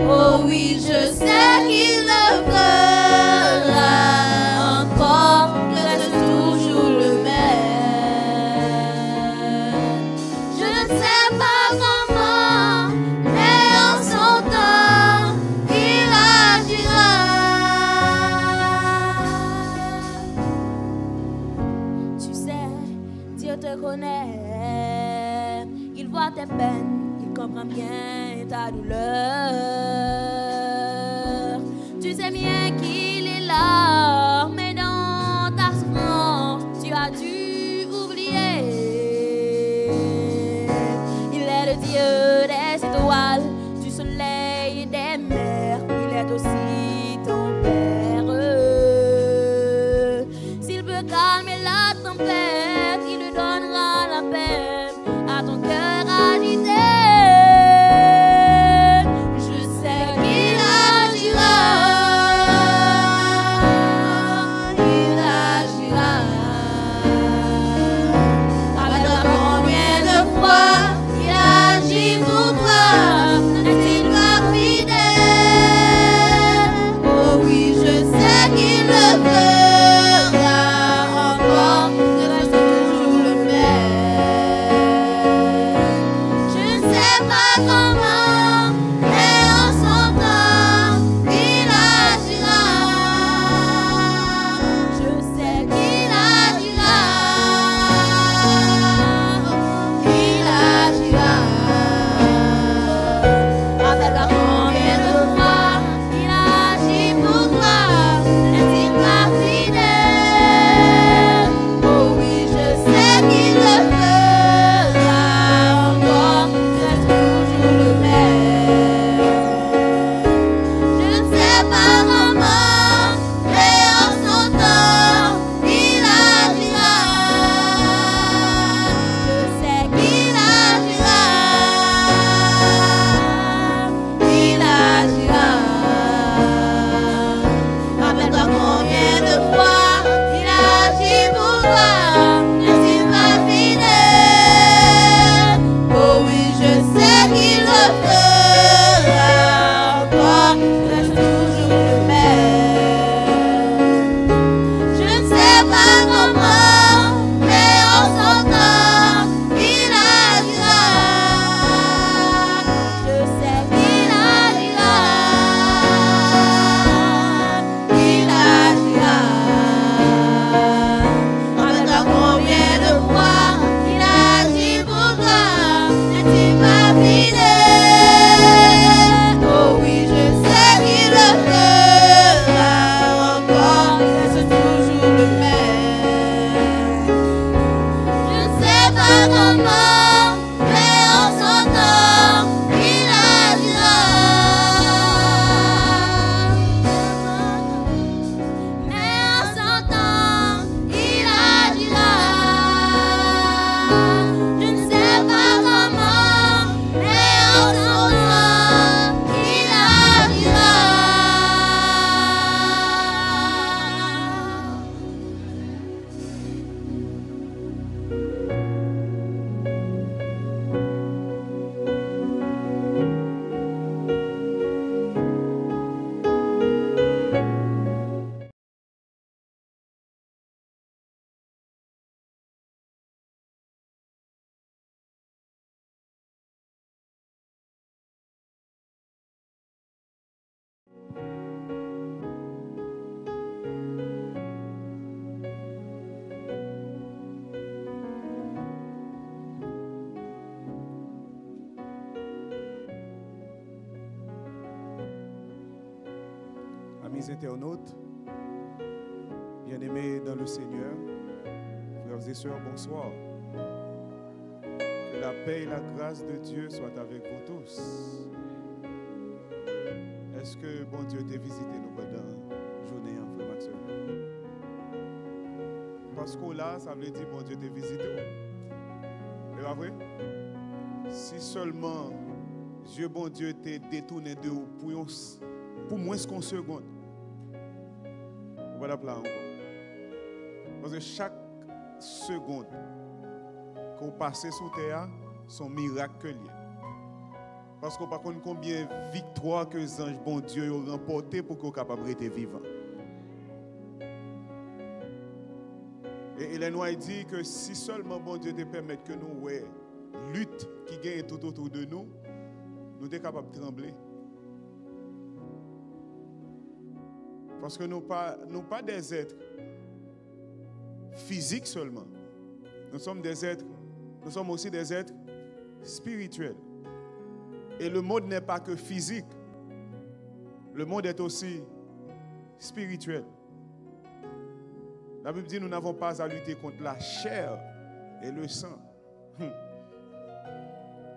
Oh oui, je sais qu'il le fera encore, qu'il reste toujours le même. Je ne sais pas comment, mais en son temps, il agira. Tu sais, Dieu te connaît, il voit tes peines, il comprend bien ta douleur. Tu sais bien qu'il est là, mais dans ta souffrance, tu as dû oublier. Il est le Dieu des étoiles, du soleil et des mers, il est aussi ton Père. S'il peut calmer la tempête, il lui donnera la paix à ton cœur agité. Je sais qu'il agira. Il agira. les internautes, bien-aimés dans le Seigneur, frères et sœurs, bonsoir. Que la paix et la grâce de Dieu soient avec vous tous. Est-ce que bon Dieu t'a visité nous pendant la journée, frère Maxime? Parce que là, ça veut dire bon Dieu t'a visité. C'est pas vrai? Si seulement Dieu, bon Dieu, t'a détourné de vous pour moins qu'une seconde, on va l'appeler encore. Parce que chaque seconde que vous passez sous terre, sont miracles. Parce qu'on ne sait pas combien de victoires que les anges, bon Dieu, ont remportées pour que vous soyez capable de rester vivant. Et Hélène White dit que si seulement bon Dieu te permet que nous ouais, lutte qui gagne tout autour de nous, nous sommes capables de trembler. Parce que nous ne pas des êtres physiques seulement. Nous sommes aussi des êtres spirituels. Et le monde n'est pas que physique. Le monde est aussi spirituel. La Bible dit que nous n'avons pas à lutter contre la chair et le sang.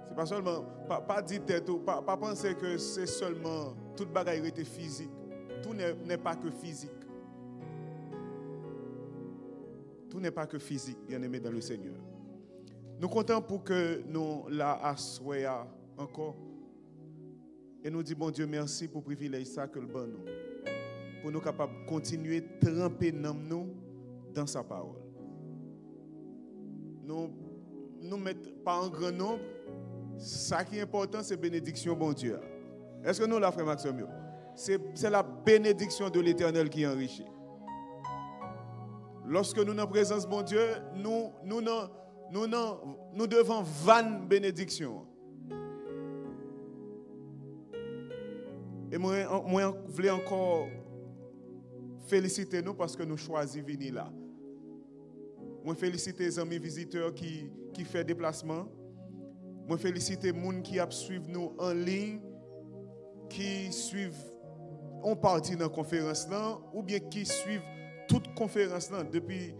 C'est pas seulement, pas dire tête, pas penser que c'est seulement toute bagaille était physique. Tout n'est pas que physique. Tout n'est pas que physique, bien-aimés dans le Seigneur. Nous comptons pour que nous la assoyons encore. Et nous disons, bon Dieu, merci pour le privilège ça que le bon nous. Pour nous capables de continuer à tremper nous dans sa parole. Nous ne mettons pas en grand nombre. Ça qui est important, c'est la bénédiction, bon Dieu. Est-ce que nous la frère Maxime? C'est la bénédiction de l'Éternel qui enrichit. Lorsque nous sommes en présence, bon Dieu, nous devons vanne bénédiction. Et moi, je voulais encore féliciter nous parce que nous choisissons de venir là. Moi, féliciter les amis visiteurs qui font déplacement. Moi, féliciter les gens qui suivent nous en ligne, qui suivent en partie dans la conférence là, ou bien qui suivent toute conférence là depuis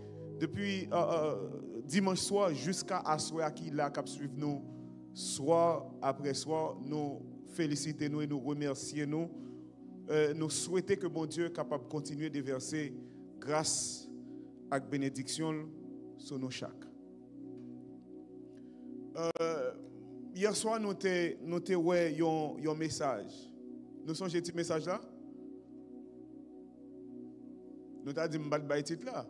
dimanche soir jusqu'à soir qui là qui suivent nous soir après soir. Nous féliciter nous et nous remercier nous. Nous souhaitons que bon Dieu soit capable de continuer de verser grâce et bénédiction sur nous chaque. Hier soir, nous avons un message. Nous sommes un petit message là? Nous avons dit que nous avons un titre là.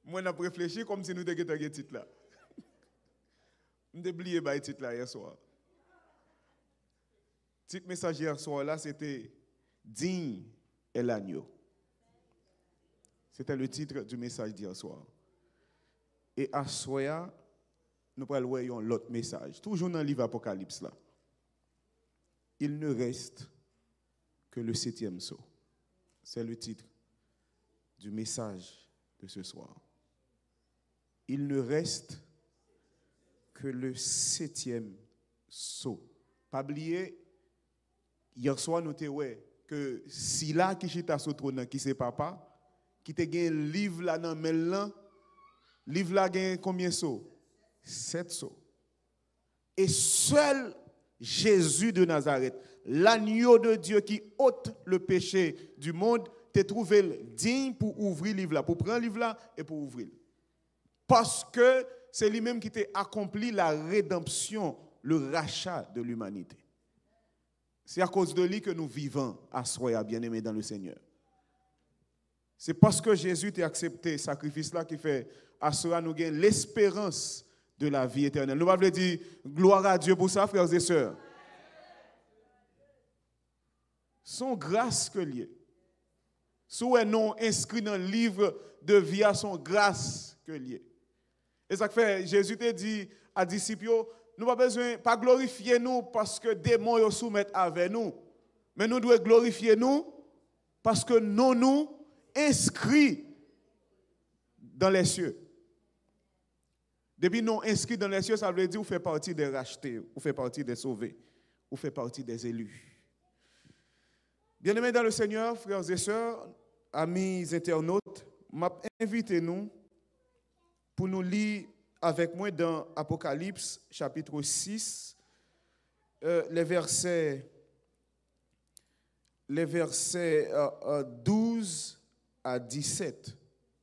Moi, je réfléchi comme si nous avions un titre là. Nous avons oublié le titre là hier soir. Le titre message hier soir là, c'était Digne est l'agneau. C'était le titre du message d'hier soir. Et à soir, nous allons l'autre message. Toujours dans le livre Apocalypse là. Il ne reste que le 7e sceau. C'est le titre du message de ce soir. Il ne reste que le 7e sceau. Pas oublier, hier soir, nous avons dit que si là qui chita sur le trône, qui c'est papa, qui te gagne un livre là dans le là, livre là gagne combien de sceaux? 7 sceaux. Et seul Jésus de Nazareth, l'agneau de Dieu qui ôte le péché du monde, t'es trouvé digne pour ouvrir le livre là, pour prendre le livre là et pour ouvrir. Parce que c'est lui-même qui t'a accompli la rédemption, le rachat de l'humanité. C'est à cause de lui que nous vivons à soi, bien-aimés dans le Seigneur. C'est parce que Jésus t'a accepté ce sacrifice-là qui fait à soi nous gagnons l'espérance de la vie éternelle. Nous voulons dire gloire à Dieu pour ça, frères et sœurs. Son grâce que lié. Soit non inscrit dans le livre de vie à son grâce que lié. Et ça fait Jésus t'a dit à disciples, nous pas besoin pas glorifier nous parce que des démons yo soumettent avec nous, mais nous devons glorifier nous parce que nous inscrits dans les cieux. Depuis nous inscrits dans les cieux, ça veut dire vous faites partie des rachetés, vous faites partie des sauvés, vous faites partie des élus. Bien-aimés dans le Seigneur, frères et sœurs, amis internautes, invitez-nous pour nous lire avec moi dans Apocalypse chapitre 6, les versets 12 à 17.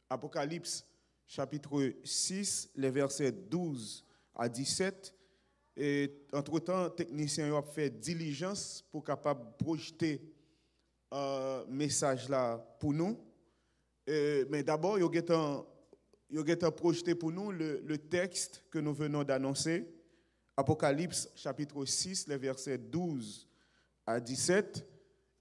Apocalypse chapitre 6, les versets 12 à 17. Et entre-temps, technicien a fait diligence pour capable projeter message là pour nous. Mais d'abord, il y a projeté pour nous le texte que nous venons d'annoncer. Apocalypse chapitre 6, les versets 12 à 17.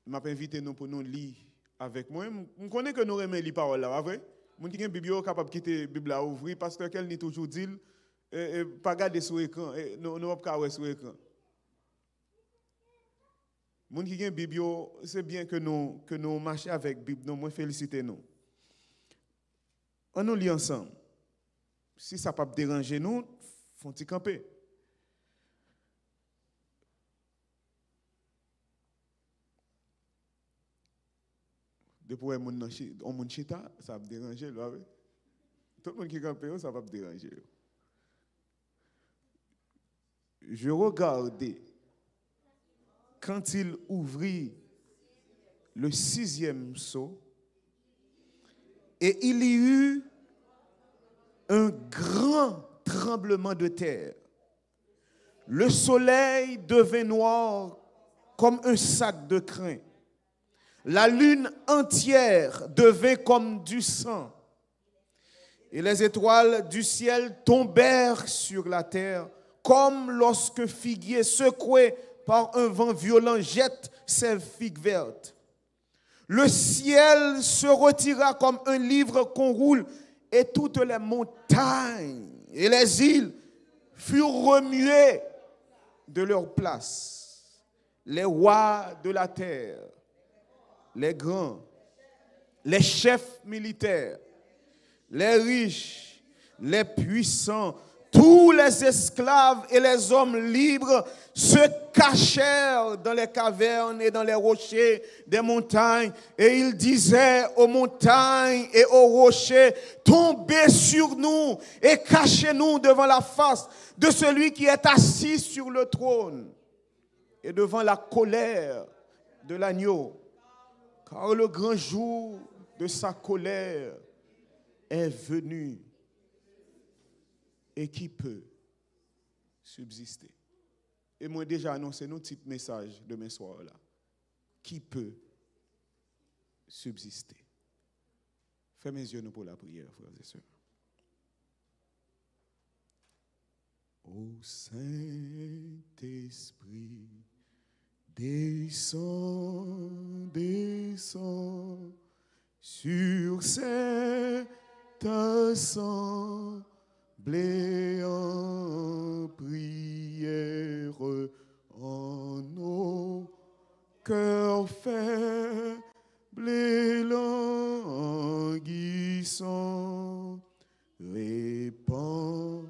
Je m'ai invité nous pour nous lire avec moi. Je connais que nous aimons lire parole là, vrai? Moun qui a une Bible capable de quitter la Bible à ouvrir parce que qu'elle n'est toujours dit pas garder sur l'écran, nous pas voir sur l'écran. Moun qui a une Bible, c'est bien que nous marchions avec la Bible, nous moi féliciter nous. On nous lit ensemble. Si ça ne peut pas déranger nous, faut-il camper. Depuis on moun chita, ça va déranger. Tout le monde qui campe, ça va déranger. Je regardais quand il ouvrit le 6e sceau et il y eut un grand tremblement de terre. Le soleil devint noir comme un sac de crin. La lune entière devint comme du sang. Et les étoiles du ciel tombèrent sur la terre, comme lorsque figuier secoué par un vent violent jette ses figues vertes. Le ciel se retira comme un livre qu'on roule, et toutes les montagnes et les îles furent remuées de leur place. Les rois de la terre, les grands, les chefs militaires, les riches, les puissants, tous les esclaves et les hommes libres se cachèrent dans les cavernes et dans les rochers des montagnes. Et ils disaient aux montagnes et aux rochers, tombez sur nous et cachez-nous devant la face de celui qui est assis sur le trône et devant la colère de l'agneau. Car le grand jour de sa colère est venu. Et qui peut subsister? Et moi déjà annoncé nos petits messages demain soir là. Qui peut subsister? Fermez mes yeux nous pour la prière, frères et sœurs. Ô Saint-Esprit, descends, descends sur cette assemblée en prière, en nos cœurs faibles et languissants, répands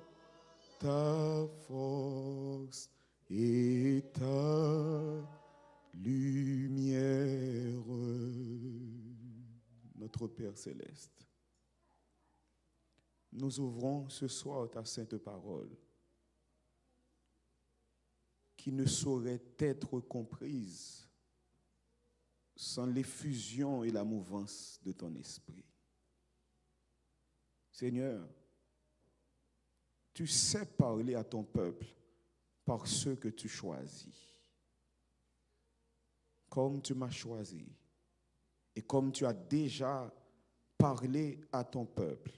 ta force et ta lumière. Notre Père céleste, nous ouvrons ce soir ta sainte parole qui ne saurait être comprise sans l'effusion et la mouvance de ton esprit. Seigneur, tu sais parler à ton peuple par ceux que tu choisis. Comme tu m'as choisi et comme tu as déjà parlé à ton peuple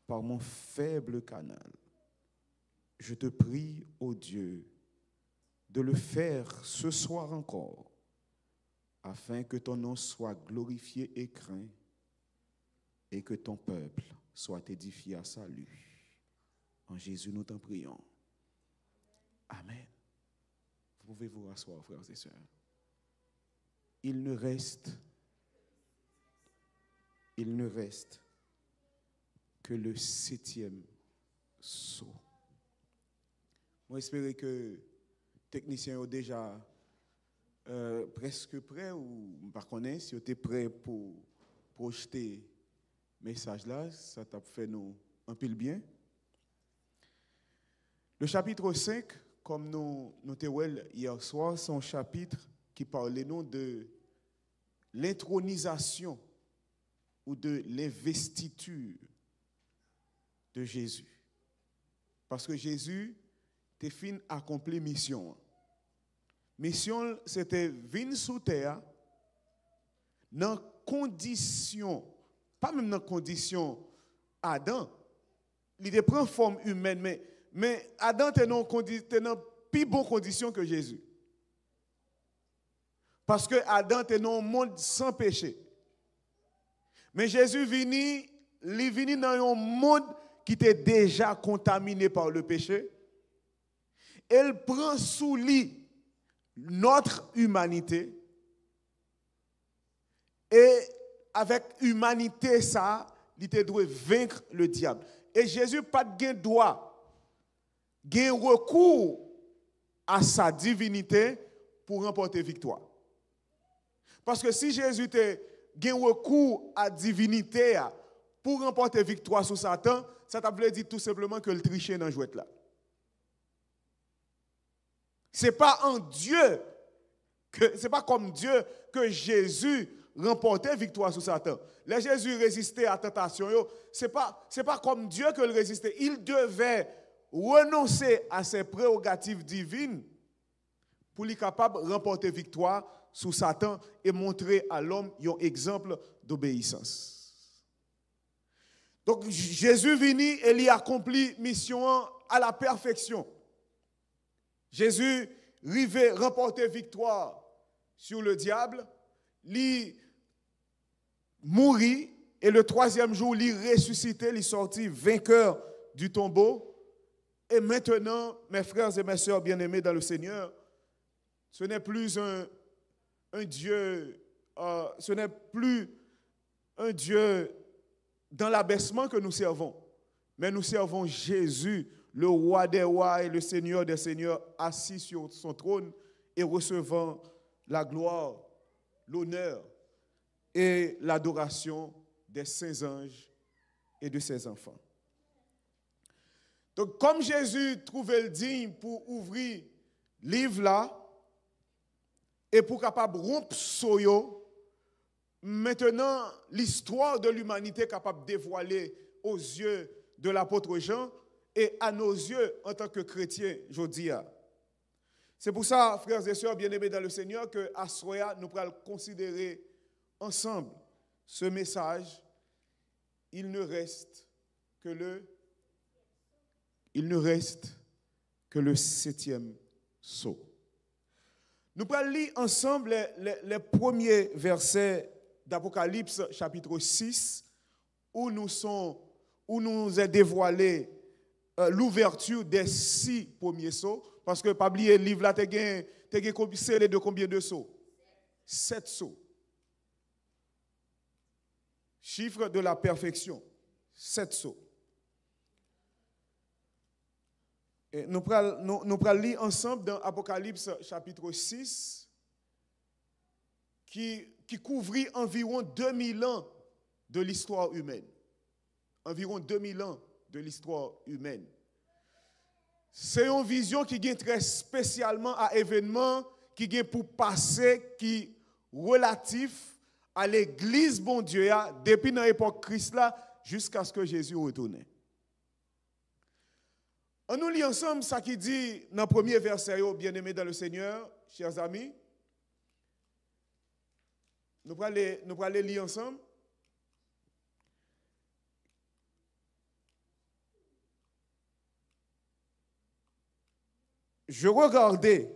par mon faible canal, je te prie, ô Dieu, de le faire ce soir encore, afin que ton nom soit glorifié et craint, et que ton peuple soit édifié à salut. En Jésus, nous t'en prions. Amen. Vous pouvez vous rasseoir, frères et sœurs. Il ne reste que le 7e sceau. Moi, j'espère que les techniciens ont déjà presque prêt ou par contre si vous êtes prêt pour projeter message là, ça t'a fait nous un peu le bien. Le chapitre 5, comme nous avons vu hier soir, c'est un chapitre qui parlait nous de l'intronisation ou de l'investiture de Jésus. Parce que Jésus a fini accompli mission. Mission, c'était venir sous terre dans condition, pas même dans condition Adam, il prend forme humaine, mais Adam était dans plus bonne condition que Jésus. Parce que Adam était dans un monde sans péché. Mais Jésus venu dans un monde qui était déjà contaminé par le péché. Elle prend sous lui notre humanité. Et avec humanité, ça, il doit vaincre le diable. Et Jésus pas de droit, gain recours à sa divinité pour remporter victoire. Parce que si Jésus a gain recours à la divinité pour remporter victoire sur Satan, ça veut dire tout simplement que le tricher dans le jouet là. C'est pas en Dieu c'est pas comme Dieu que Jésus remportait victoire sur Satan. Les Jésus résistait à la tentation, c'est pas comme Dieu que le résistait. Il devait renoncer à ses prérogatives divines pour être capable de remporter victoire sur Satan et montrer à l'homme un exemple d'obéissance. Donc Jésus venu et il accomplit mission à la perfection. Jésus arrivait remporter victoire sur le diable, il mourit et le troisième jour il ressuscité, il sortit vainqueur du tombeau. Et maintenant, mes frères et mes sœurs bien-aimés dans le Seigneur, ce n'est plus un Dieu, ce n'est plus un Dieu dans l'abaissement que nous servons, mais nous servons Jésus, le roi des rois et le Seigneur des seigneurs, assis sur son trône et recevant la gloire, l'honneur et l'adoration des saints anges et de ses enfants. Donc, comme Jésus trouvait le digne pour ouvrir le livre là, et pour capable rompre soyo, maintenant l'histoire de l'humanité est capable de dévoiler aux yeux de l'apôtre Jean et à nos yeux en tant que chrétiens, je dis. C'est pour ça, frères et sœurs bien-aimés dans le Seigneur, que à Soya, nous pourrons considérer ensemble ce message. Il ne reste que le 7e sceau. Nous allons lire ensemble les premiers versets d'Apocalypse chapitre 6 où nous est dévoilé l'ouverture des 6 premiers sceaux. Parce que, pas oublier, le livre là, tu as scellé de combien de sceaux? 7 sceaux. Chiffre de la perfection. 7 sceaux. Et nous allons lire ensemble dans Apocalypse chapitre 6 qui couvrit environ 2000 ans de l'histoire humaine. Environ 2000 ans de l'histoire humaine. C'est une vision qui est très spécialement à événements qui est pour passer, qui relatif à l'église bon Dieu depuis l'époque Christ là jusqu'à ce que Jésus retourne. On nous lit ensemble ça qui dit dans le premier verset, bien-aimés dans le Seigneur, chers amis. Nous allons aller lire ensemble. Je regardais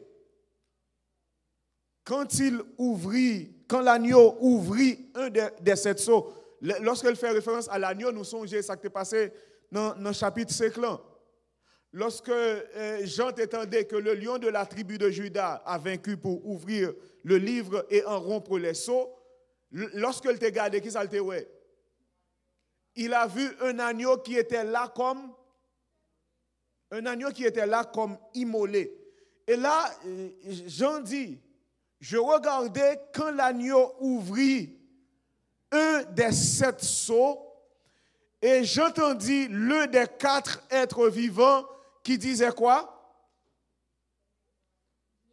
quand l'agneau ouvrit un des 7 sceaux. Lorsqu'elle fait référence à l'agneau, nous songeons ça qui est passé dans le chapitre 5 là. Lorsque Jean entendait que le lion de la tribu de Juda a vaincu pour ouvrir le livre et en rompre les sceaux, lorsqu'il te regardait, qui ça le te ouais? Il a vu un agneau qui était là comme immolé. Et là, Jean dit, je regardais quand l'agneau ouvrit un des 7 sceaux et j'entendis l'un des 4 êtres vivants qui disait quoi?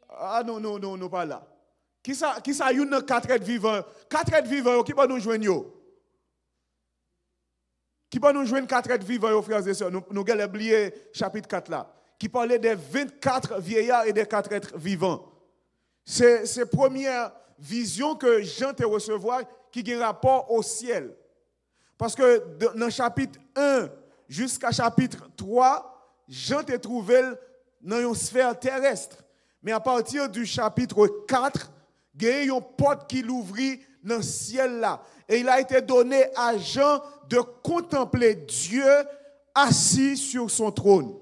Ah non, pas là. Qui ça y a 4 êtres vivants? 4 êtres vivants, qui va nous joindre? Qui va nous joindre 4 êtres vivants, frères et sœurs? Nous allons oublier chapitre 4 là. Qui parlait des 24 vieillards et des 4 êtres vivants. C'est la première vision que Jean te recevoir qui a un rapport au ciel. Parce que dans le chapitre 1 jusqu'à chapitre 3, Jean te trouvé dans une sphère terrestre. Mais à partir du chapitre 4, il y a une porte qui l'ouvrit dans le ciel là. Et il a été donné à Jean de contempler Dieu assis sur son trône.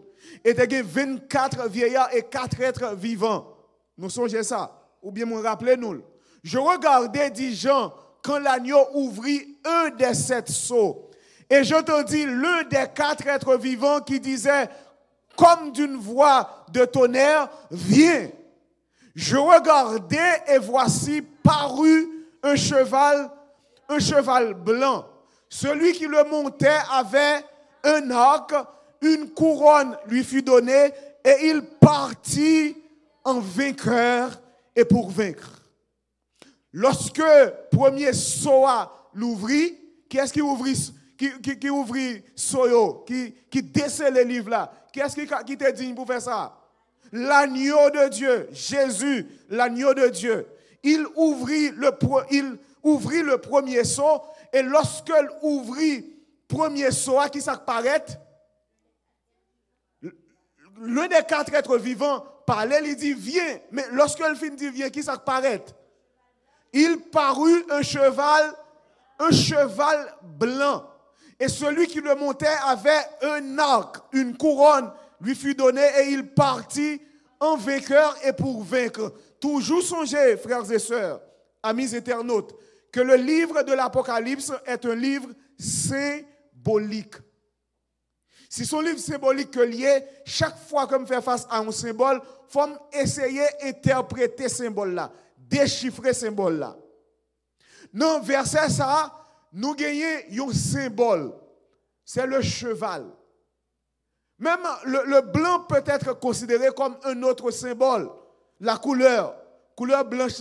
Et il y a 24 vieillards et 4 êtres vivants. Nous songez ça? Ou bien me rappelez-nous. Je regardais, dit Jean, quand l'agneau ouvrit un des 7 sceaux. Et j'entendis l'un des 4 êtres vivants qui disait, comme d'une voix de tonnerre, viens. Je regardais et voici parut un cheval blanc. Celui qui le montait avait un arc, une couronne lui fut donnée et il partit en vainqueur et pour vaincre. Lorsque premier Soa l'ouvrit, qui est-ce qui ouvrit qui ouvrit Soyo, qui décèle les livres là? Qui est-ce qui te dit pour faire ça? L'agneau de Dieu, Jésus, l'agneau de Dieu. Il ouvrit le premier sceau et lorsqu'il ouvrit premier sceau, qui s'apparaît? L'un des 4 êtres vivants parlait, il dit viens. Mais lorsqu'il finit de dire viens, qui s'apparaît? Il parut un cheval blanc. Et celui qui le montait avait un arc, une couronne lui fut donnée et il partit en vainqueur et pour vaincre. Toujours songez, frères et sœurs, amis internautes, que le livre de l'Apocalypse est un livre symbolique. Si son livre symbolique que lié, chaque fois qu'on fait face à un symbole, il faut essayer d'interpréter ce symbole-là, déchiffrer ce symbole-là. Dans le verset ça, nous gagnons un symbole. C'est le cheval. Même le blanc peut être considéré comme un autre symbole. La couleur. Couleur blanche,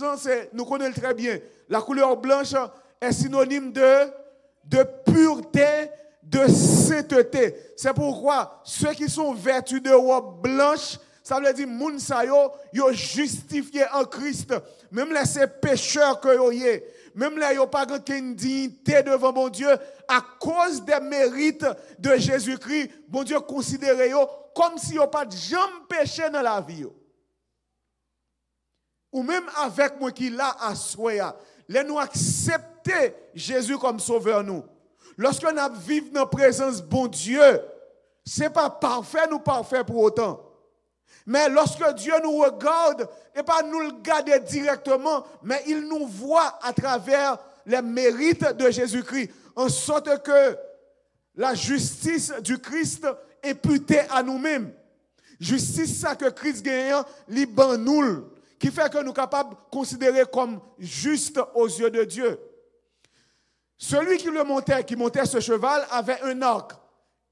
nous connaissons très bien. La couleur blanche est synonyme de pureté, de sainteté. C'est pourquoi ceux qui sont vêtus de robes blanches, ça veut dire moun sa yo justifié en Christ. Même les ces pécheurs que yo yé, même les yo pas une dignité devant mon Dieu à cause des mérites de Jésus-Christ, bon Dieu considère yo comme si yo pas jamais péché dans la vie yo. Ou même avec moi qui là à soya, les nous accepter Jésus comme sauveur nous. Lorsque nous vivons dans la présence de bon Dieu, ce n'est pas parfait, nous parfait pour autant. Mais lorsque Dieu nous regarde, et pas nous le regarder directement, mais il nous voit à travers les mérites de Jésus-Christ, en sorte que la justice du Christ est imputée à nous-mêmes. Justice ça que Christ gagne, liban nous, qui fait que nous sommes capables de considérer comme juste aux yeux de Dieu. Celui qui montait ce cheval avait un arc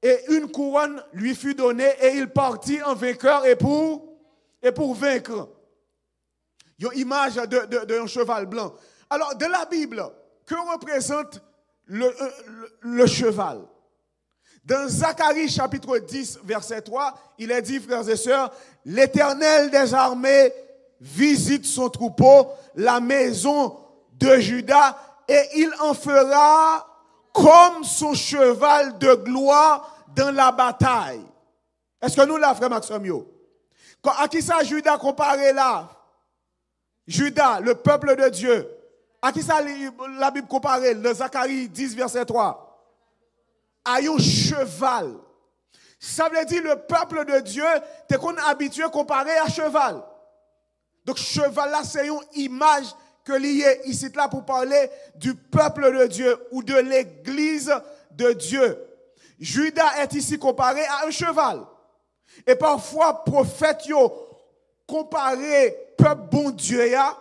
et une couronne lui fut donnée et il partit en vainqueur et pour vaincre. Il y a une image d'un cheval blanc. Alors, de la Bible, que représente le cheval? Dans Zacharie chapitre 10, verset 3, il est dit, frères et sœurs, l'Éternel des armées visite son troupeau, la maison de Juda, et il en fera comme son cheval de gloire dans la bataille. Est-ce que nous l'avons, frère Maxime? À qui ça Juda comparé là? Juda, le peuple de Dieu. À qui ça la Bible comparé? Le Zacharie 10, verset 3. À un cheval. Ça veut dire le peuple de Dieu, t'es qu'on habitué comparé à cheval. Donc cheval là, c'est une image que lié ici là pour parler du peuple de Dieu ou de l'église de Dieu. Judas est ici comparé à un cheval. Et parfois, prophètes yo comparé peuple bon Dieu à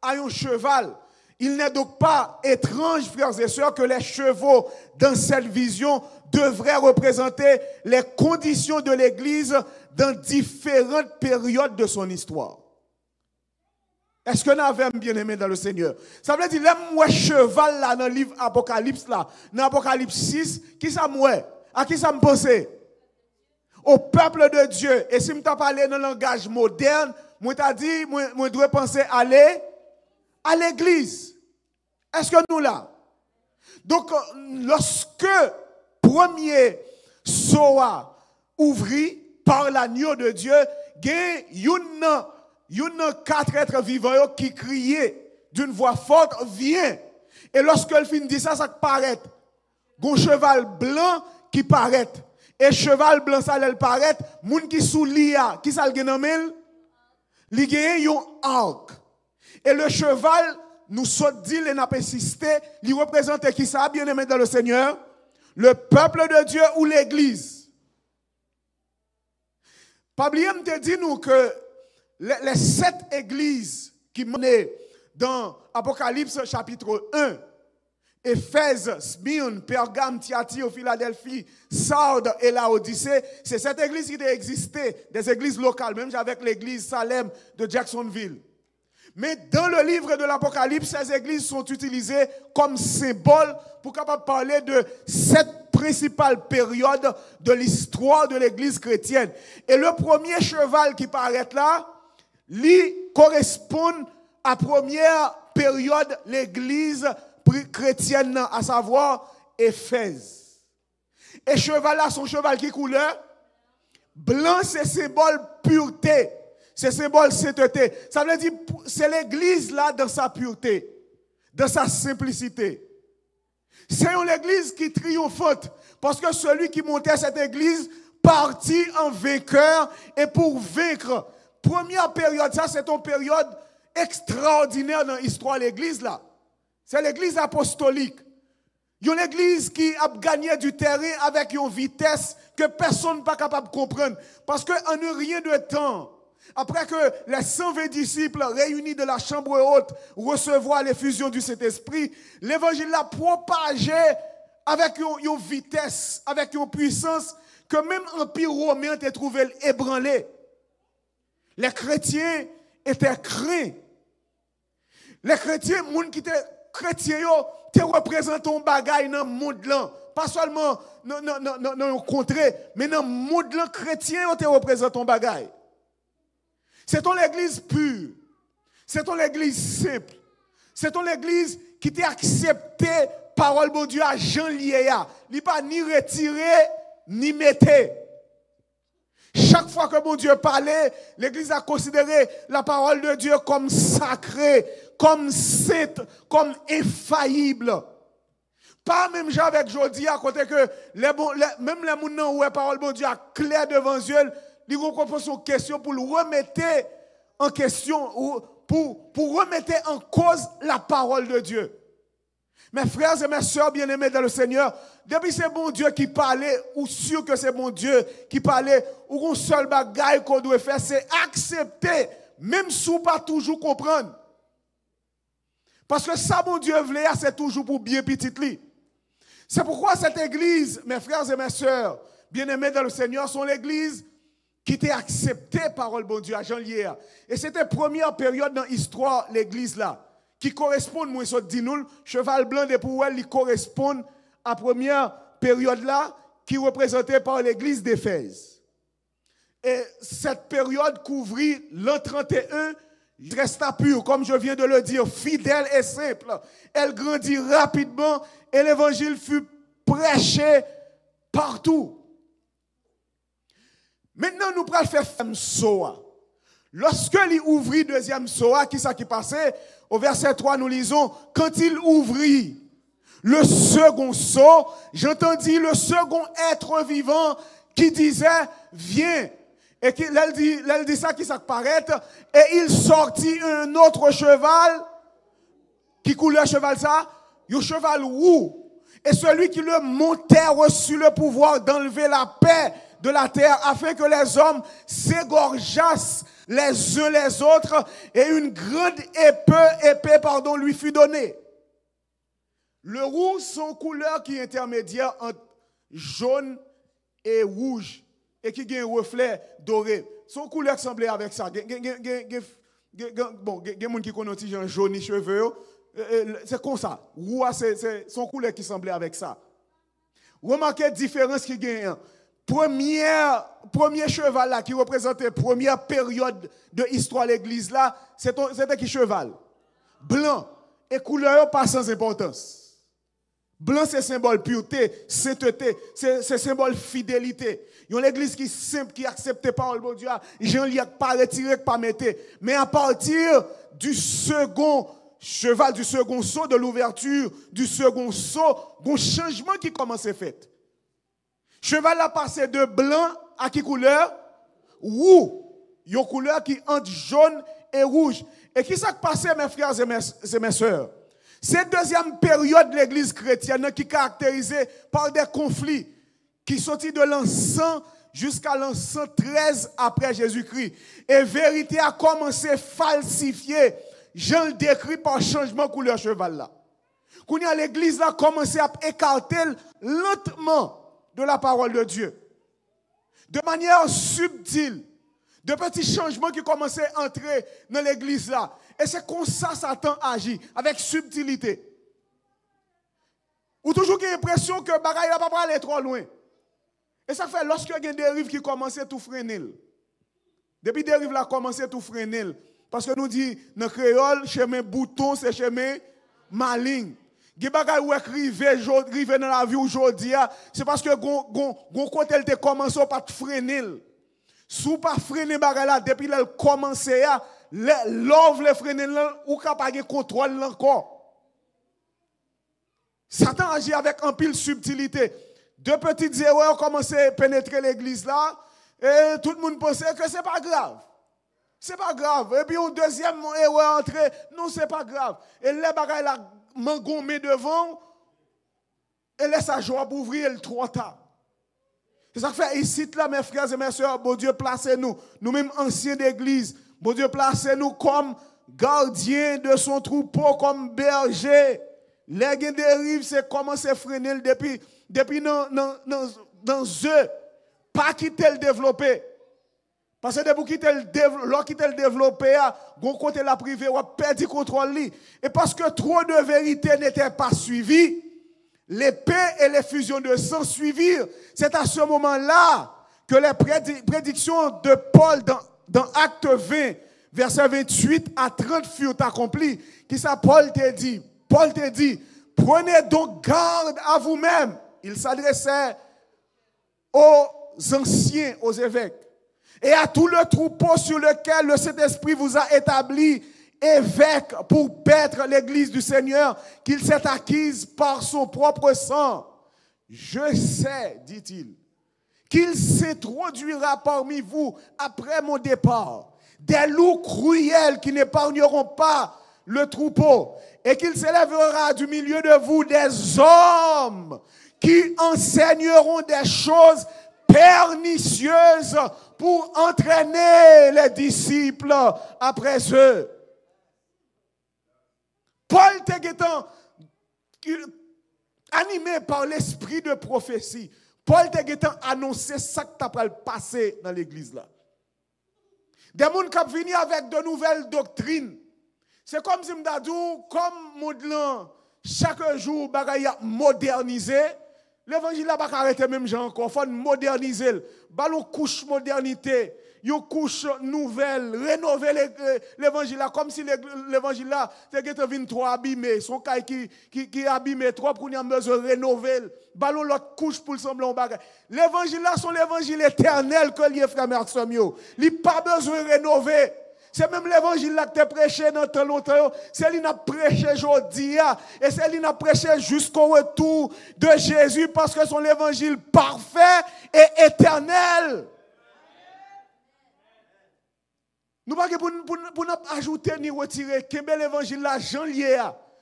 à un cheval. Il n'est donc pas étrange, frères et sœurs, que les chevaux dans cette vision devraient représenter les conditions de l'Église dans différentes périodes de son histoire. Est-ce que nous avons bien aimé dans le Seigneur? Ça veut dire, le cheval là dans le livre Apocalypse là, dans Apocalypse 6, qui ça mouait? À qui ça me pensait? Au peuple de Dieu. Et si je t'ai parlé dans le langage moderne, moi t'ai dit, moi dois penser aller à l'église. Est-ce que nous là? Donc, lorsque premier Soa ouvrit par l'agneau de Dieu, il y a 4 êtres vivants qui criaient d'une voix forte, viens. Et lorsque le fin dit ça paraît. Un cheval blanc qui paraît. Et cheval blanc, ça le paraît. Moun qui sous l'IA, qui ça le gagne? Il gagne un arc. Et le cheval, nous sommes dit, il n'a pas insisté, il représente qui ça, bien aimé dans le Seigneur? Le peuple de Dieu ou l'église. Pabliam te dit nous que les 7 églises qui menaient dans Apocalypse chapitre 1, Éphèse, Smyrne, Pergame, Thyatire, Philadelphie, Sardes et Laodicée, c'est cette église qui existait, des églises locales, même avec l'église Salem de Jacksonville. Mais dans le livre de l'Apocalypse, ces églises sont utilisées comme symbole pour capable parler de 7 principales périodes de l'histoire de l'église chrétienne. Et le premier cheval qui paraît là, lui correspond à la première période de l'église chrétienne, à savoir Éphèse. Et cheval là, son cheval qui couleur blanc, c'est symbole pureté, c'est symbole sainteté. Ça veut dire c'est l'église là dans sa pureté, dans sa simplicité. C'est une église qui triomphante parce que celui qui montait à cette église partit en vainqueur et pour vaincre. Première période, ça c'est une période extraordinaire dans l'histoire de l'église là. C'est l'église apostolique. Il y a une église qui a gagné du terrain avec une vitesse que personne n'est pas capable de comprendre. Parce qu'en un rien de temps, après que les 120 disciples réunis de la chambre haute recevoir l'effusion du Saint-Esprit, l'évangile l'a propagé avec une vitesse, avec une puissance que même l'Empire romain a trouvé ébranlé. Les chrétiens étaient craints. Les chrétiens, les gens qui étaient chrétiens, te représentent un bagage dans le monde là. Pas seulement dans le contrée, mais dans le monde là, chrétien, te représentent un bagage. C'est ton église pure. C'est ton église simple. C'est ton église qui t'a accepté parole de Dieu à Jean Liéa. Il n'est pas ni retiré, ni metté. Chaque fois que mon Dieu parlait, l'église a considéré la parole de Dieu comme sacrée, comme sainte, comme infaillible. Pas même gens avec Jodi à côté que même les gens où la parole de Dieu a clair devant Dieu, ils reposent une question pour le remettre en question, ou pour remettre en cause la parole de Dieu. Mes frères et mes sœurs bien-aimés dans le Seigneur, depuis c'est bon Dieu qui parlait, ou sûr que c'est bon Dieu qui parlait, ou un seul bagage qu'on doit faire, c'est accepter, même si on ne pas toujours comprendre. Parce que ça, mon Dieu voulait, c'est toujours pour bien petit li. C'est pourquoi cette église, mes frères et mes sœurs, bien-aimés dans le Seigneur, sont l'église qui était acceptée par le bon Dieu à Jean Liéa. Et c'était la première période dans l'histoire de l'église là, qui correspond, moi, je dis nous, cheval blanc de Pouel, qui correspond à la première période là, qui est représentée par l'église d'Éphèse. Et cette période couvrit l'an 31, resta pure, comme je viens de le dire, fidèle et simple. Elle grandit rapidement et l'évangile fut prêché partout. Maintenant, nous prenons faire Soa. Lorsque il ouvrit deuxième Soa, qui ça qui passait? Au verset 3, nous lisons, quand il ouvrit le second seau, j'entendis le second être vivant qui disait, viens. Et elle dit ça qui s'apparaît, et il sortit un autre cheval, qui coulait cheval ça, un cheval roux. Et celui qui le montait reçut le pouvoir d'enlever la paix de la terre afin que les hommes s'égorgeassent les uns les autres et une grande épée lui fut donnée. Le rouge, son couleur qui est intermédiaire entre jaune et rouge et qui a un reflet doré. Son couleur semblait avec ça. Bon, il y a des gens qui connaissent un jaune cheveux. C'est comme ça. Rouge, c'est son couleur qui semblait avec ça. Remarquez la différence qu'il y a. Premier cheval là, qui représentait la première période de l'histoire de l'église là, c'était qui cheval? Blanc. Et couleur pas sans importance. Blanc, c'est symbole pureté, sainteté, c'est symbole fidélité. Il y a l'église qui est simple, qui accepte la parole de Dieu, j'en lis pas retiré, pas mettre. Mais à partir du second cheval, du second saut, de l'ouverture, du second saut, il y a un changement qui commence à faire. Cheval a passé de blanc à quelle couleur? Roux. Il y a une couleur qui est entre jaune et rouge. Et qui s'est passé, mes frères et mes sœurs? Cette deuxième période de l'église chrétienne qui est caractérisée par des conflits qui sont de l'an 100 jusqu'à l'an 113 après Jésus-Christ. Et vérité a commencé à falsifier. Jean le décrit par changement de couleur cheval là. Quand l'église a commencé à écarter lentement de la parole de Dieu. De manière subtile. De petits changements qui commençaient à entrer dans l'église là. Et c'est comme ça Satan agit, avec subtilité. Ou toujours qu'il y a l'impression que le bagage n'a pas aller trop loin. Et ça fait lorsque il y a des dérives qui commencent à tout freiner. Depuis des dérives là commencent à tout freiner. Parce que nous disons, dans le créole, chemin bouton, c'est chemin maligne. Les bagages où rive dans la vie aujourd'hui, c'est parce que gon côté elle te commencé pas te freiner. Si vous pas freiner bagage là depuis elle commencé l'ouvre les freiner ou capable de contrôle encore. Satan agit avec un pile subtilité. Deux petites erreurs ont commencé à pénétrer l'église là et tout le monde pensait que c'est pas grave. C'est pas grave. Et puis une deuxième erreur entrée, non c'est pas grave. Et les bagages là mangomé devant et laisse sa joie pour ouvrir le trop tard. C'est ça que fait ici là mes frères et mes sœurs, bon Dieu placez-nous, nous-mêmes anciens d'église, bon Dieu placez-nous comme gardiens de son troupeau, comme bergers. Les dérives c'est commencer à freiner depuis dans eux, pas quitter le développer. Parce que lorsqu'il quitte le développé, bon côté la privé, on a perdu le contrôle. Et parce que trop de vérité n'était pas suivies, l'épée et les fusions de sang suivirent. C'est à ce moment-là que les prédictions de Paul dans Acte 20, versets 28 à 30 furent accomplies. Qui ça, Paul te dit, prenez donc garde à vous-même. Il s'adressait aux anciens, aux évêques. Et à tout le troupeau sur lequel le Saint-Esprit vous a établi évêque pour paître l'église du Seigneur qu'il s'est acquise par son propre sang. Je sais, dit-il, qu'il s'introduira parmi vous après mon départ des loups cruels qui n'épargneront pas le troupeau et qu'il s'élèvera du milieu de vous des hommes qui enseigneront des choses pernicieuses pour entraîner les disciples après eux. Paul était animé par l'esprit de prophétie. Paul était annoncé ça qui t'a passé dans l'église là. Des gens qui viennent avec de nouvelles doctrines. C'est comme si m'dadou comme modelant chaque jour bagay modernisé. L'évangile n'a pas arrêté même gens encore, faut moderniser. Ballon couche modernité, une couche nouvelle, rénover l'évangile là comme si l'évangile là était venu trop abîmé, son caille qui est abîmé trop pour nous a besoin de rénover. Ballon l'autre couche pour sembler un bagage. L'évangile là sont l'évangile éternel que lié frère Marcel. Il pas besoin de rénover. C'est même l'évangile là que tu as prêché dans tant longtemps. C'est lui qui a prêché aujourd'hui. Et c'est lui qui a prêché jusqu'au retour de Jésus parce que son évangile parfait et éternel. Nous ne pouvons pas ajouter ni retirer. Kembel l'évangile là, Jean lié.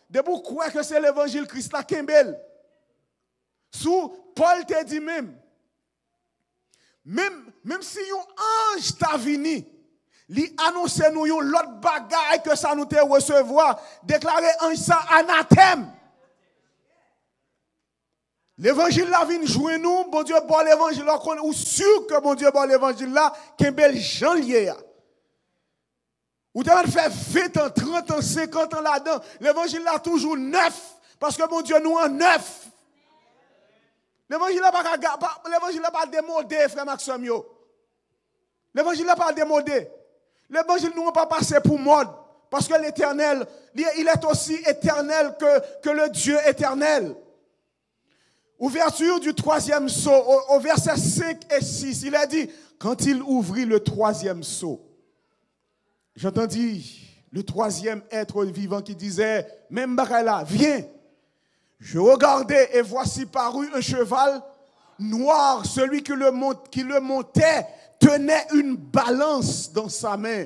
De vous croire que c'est l'évangile Christ là, Kembel. Sous Paul te dit même si un ange t'a venu, li annonce nous yon l'autre bagaille que ça nous te recevoir, déclarer ange ça anathème. L'évangile là vient jouer nous, bon Dieu, bon l'évangile là, ou sûr que bon Dieu, bon l'évangile là, qu'un bel Jean lié. Ou t'as fait 20 ans, 30 ans, 50 ans là-dedans, l'évangile là toujours neuf, parce que bon Dieu nous en neuf. L'évangile n'a pas démodé, frère Maxime. L'évangile n'a pas démodé. L'évangile nous n'a pas passé pour mode. Parce que l'éternel, il est aussi éternel que le Dieu éternel. Ouverture du 3e sceau, au verset 5 et 6, il a dit, quand il ouvrit le 3e sceau, j'entendis le 3e être vivant qui disait, même Bakala, viens. Je regardais et voici parut un cheval noir. Celui qui le montait tenait une balance dans sa main.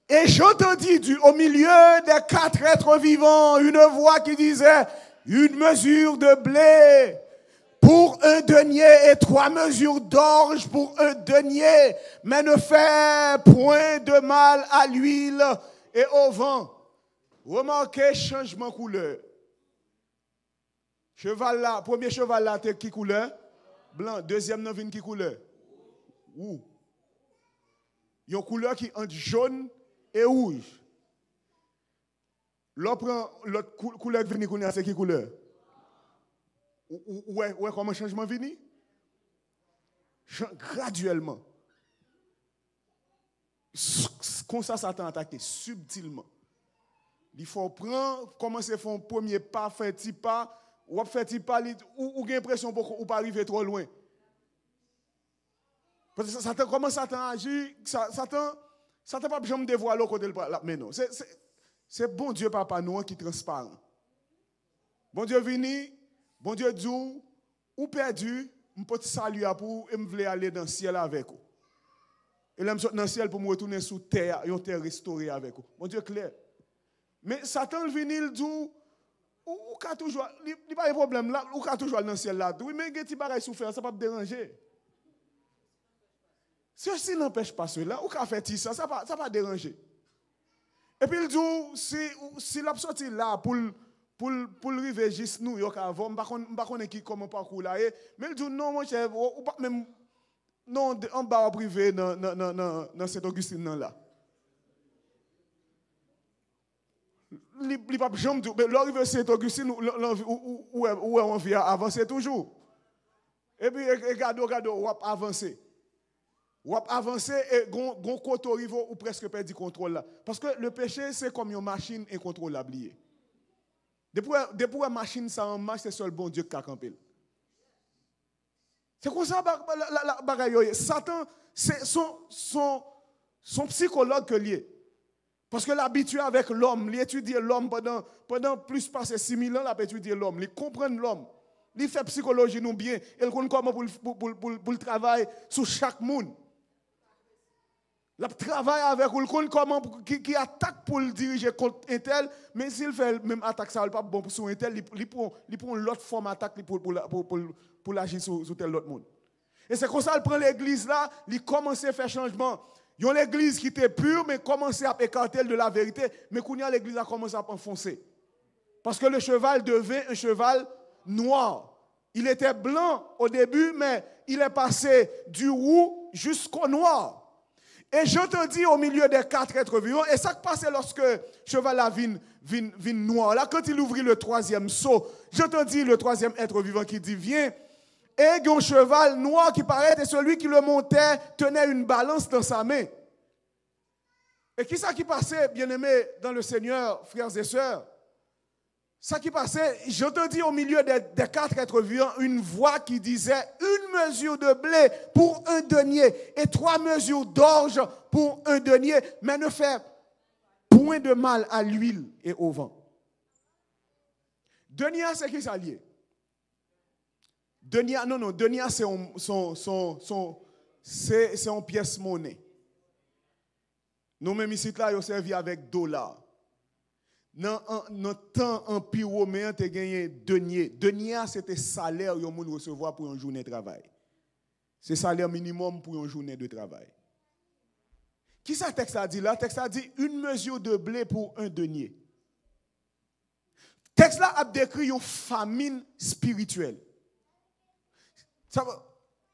Et j'entendis au milieu des 4 êtres vivants une voix qui disait, une mesure de blé pour un denier et 3 mesures d'orge pour un denier, mais ne fais point de mal à l'huile et au vent. Remarquez changement de couleur. Cheval là, premier cheval là, qui couleur? Blanc. Deuxième non, qui couleur? Où? Il y a une couleur qui est entre jaune et rouge. L'autre couleur qui vient, c'est qui couleur? Ouais, comment changement vient? Graduellement. Comme ça, Satan attaque subtilement. Il faut prendre, commencer à faire un premier pas, faire un petit pas. Ou fait pas ou avez l'impression ou pas arriver trop loin. Parce que Satan commence à agir, Satan pas jamais dévoiler au côté de la mais non, c'est bon Dieu papa nous qui transparent. Bon Dieu vini, bon Dieu dit ou perdu, on peut saluer pour et me voulais aller dans le ciel avec vous. Et là me dans le ciel pour me retourner sous terre, et terre restaurée avec vous. Bon Dieu clair. Mais Satan vini il dit ou ka toujours, il n'y a pas de problème là, ou ka toujours dans le ciel là. Oui, mais il y a des souffrir, ça ne va pas déranger. Ceci n'empêche pas cela, ou ka fait ça, ça ne va pas déranger. Et puis il dit, si l'a sorti là pour arriver juste nous, il y a avant, je ne sais pas comment parcours là, mais il dit non, mon cher, ou pas même, non, en bas privé dans Saint-Augustine là. Il pas jamais dire mais l'arrivée Saint-Augustine où on vient avancer toujours. Et puis regarde ou avancer. Ou avancer et gon côté arrive ou presque perdre contrôle là parce que le péché c'est comme une machine incontrôlable liée. Depuis la machine ça en marche c'est seul bon Dieu qui a campé. C'est comme ça la bagaille Satan c'est son psychologue que lié. Parce que l'habitué avec l'homme, il étudie l'homme pendant plus de 6 000 ans, il a étudié l'homme, il comprend l'homme, il fait psychologie nous bien, il connaît comment pour le travail sur chaque monde. Il travaille avec il connaît comment qui attaque pour le diriger contre un tel, mais s'il fait même attaque ça, il pas bon sur un tel, il prend l'autre forme d'attaque pour agir sur tel autre monde. Et c'est comme ça qu'il prend l'église là, il commence à faire changement. Il y a l'église qui était pure, mais commençait à écarter de la vérité. Mais quand l'église a commencé à enfoncer. Parce que le cheval devait un cheval noir. Il était blanc au début, mais il est passé du roux jusqu'au noir. Et j'entendis au milieu des 4 êtres vivants, et ça qui passait lorsque le cheval a vin noir. Là, quand il ouvrit le 3e sceau, j'entendis le 3e être vivant qui dit, viens. Et un cheval noir qui paraît et celui qui le montait tenait une balance dans sa main. Et qui ça qui passait, bien-aimés dans le Seigneur, frères et sœurs? Ça qui passait, j'entendis au milieu des 4 êtres vivants une voix qui disait une mesure de blé pour un denier et 3 mesures d'orge pour un denier, mais ne fait point de mal à l'huile et au vent. Denier, c'est qui ça lié? Denier, non, denier, c'est une pièce monnaie. Nous-mêmes ici, là, ils servi avec $. Dans le temps empire romain, tu as gagné denier. Denier, c'était salaire que vous recevoir pour une journée de travail. C'est salaire minimum pour une journée de travail. Qui ça texte a dit là? Texte a dit une mesure de blé pour un denier. Texte là a décrit une famine spirituelle.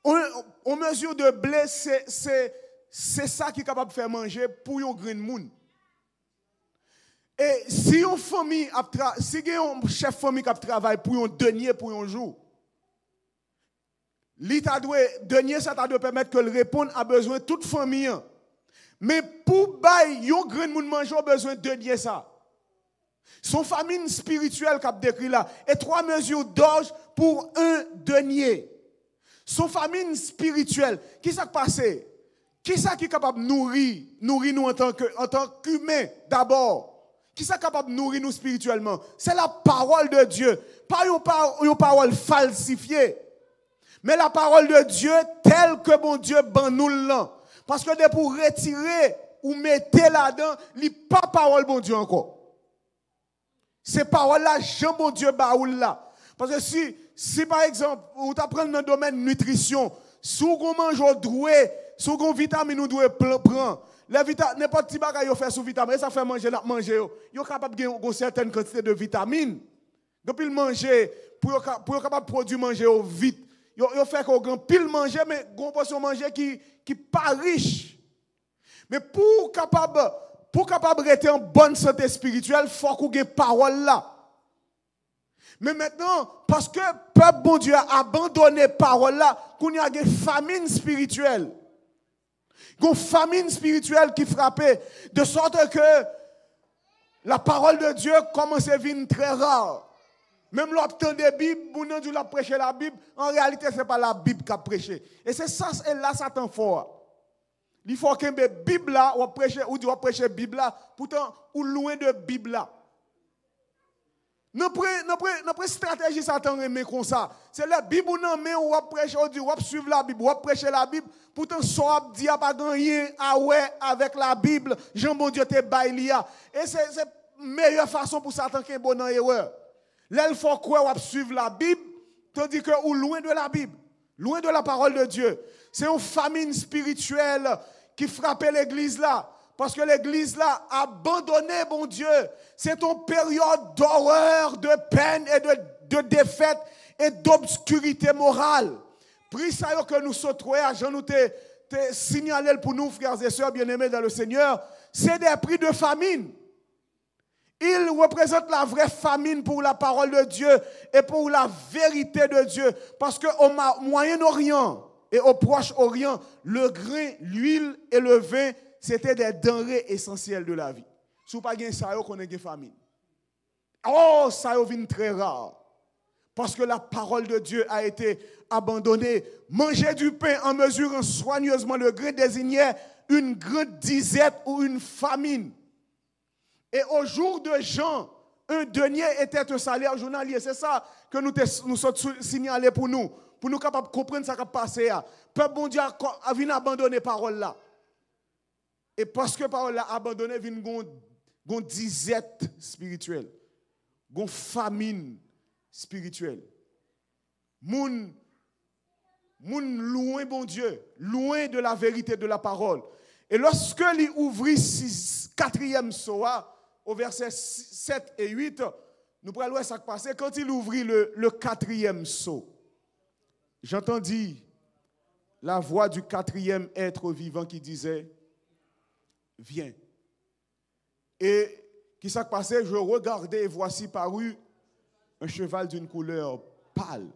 On mesure de blé, c'est ça qui est capable de faire manger pour un grand monde. Et si une famille, si un chef de famille qui travaille pour un denier pour un jour, denier ça doit permettre que le réponde à besoin de toute famille. Mais pour bailler un grand monde manger, on a besoin de denier ça. Son famine spirituelle qu'a décrit là, et 3 mesures d'orge pour un denier. Son famine spirituelle, qui s'est passé? Qui ça qui est capable de nourrir nous en tant qu'humain d'abord? Qui est capable de nourrir nous spirituellement? C'est la parole de Dieu. Pas une parole falsifiée. Mais la parole de Dieu telle que bon Dieu ban nous là. Parce que de pour retirer ou mettre là-dedans, il n'y a pas parole bon Dieu encore. Ces paroles-là, Jean bon Dieu baoul là. Parce que si par exemple, vous apprenez dans le domaine nutrition, si vous mangez doué, si vous vitamine vous devez prendre, n'importe qui bagaille fait sous vitamine, ça fait manger la manger. Vous êtes capable de gagner une certaine quantité de vitamines. Depuis le manger, pour capable de produire manger vite. Vous fait qu'on gagne pile manger, mais une portion manger qui pas riche. Mais pour capable rester en bonne santé spirituelle, il faut qu'on ait parole là. Mais maintenant, parce que le peuple bon Dieu a abandonné parole là, qu'on y a une famine spirituelle. Une famine spirituelle qui frappait, de sorte que la parole de Dieu commence à venir très rare. Même l'obtention des Bibles, on dit la prêcher la Bible, en réalité, ce n'est pas la Bible qui a prêché. Et c'est ça, et là, Satan fort. Il faut qu'il y ait une Bible là, ou prêcher la Bible là, pourtant, ou loin de Bible là. Notre stratégie, Satan remet comme ça. C'est la Bible où on prêcher, on suivre la Bible, on prêcher la Bible. Pourtant, ça dit pas gagner avec la Bible. Jean bon Dieu te baïlia. Et c'est la meilleure façon pour Satan qui est bon dans l'erreur. Là, il faut quoi on suivre la Bible, tandis que ou loin de la Bible, loin de la parole de Dieu. C'est une famine spirituelle qui frappait l'église là. Parce que l'église là a abandonné, bon Dieu. C'est une période d'horreur, de peine et de défaite et d'obscurité morale. Pris ça que nous sautons, je nous te signalé pour nous, frères et sœurs bien-aimés dans le Seigneur, c'est des prix de famine. Il représente la vraie famine pour la parole de Dieu et pour la vérité de Dieu. Parce qu'au Moyen-Orient et au Proche-Orient, le grain, l'huile et le vin, c'était des denrées essentielles de la vie. Si vous n'avez pas ça, vous connaissez une famine. Oh, ça vient très rare. Parce que la parole de Dieu a été abandonnée. Manger du pain en mesurant soigneusement le grain désignait une grande disette ou une famine. Et au jour de Jean, un denier était un salaire journalier. C'est ça que nous sommes signalés pour nous capables de comprendre ce qui a passé. Le peuple bon Dieu a venu abandonner la parole là. Et parce que la parole là abandonné, il y a une disette spirituelle, une famine spirituelle. Moun loin bon Dieu, loin de la vérité de la parole. Et lorsque il ouvrit 4e soa, au verset 7 et 8, nous pourrons voir ce qui passé. Quand il ouvrit le 4e seau, j'entendis la voix du 4e être vivant qui disait, viens. Et qui s'est passé? Je regardais et voici paru un cheval d'une couleur pâle.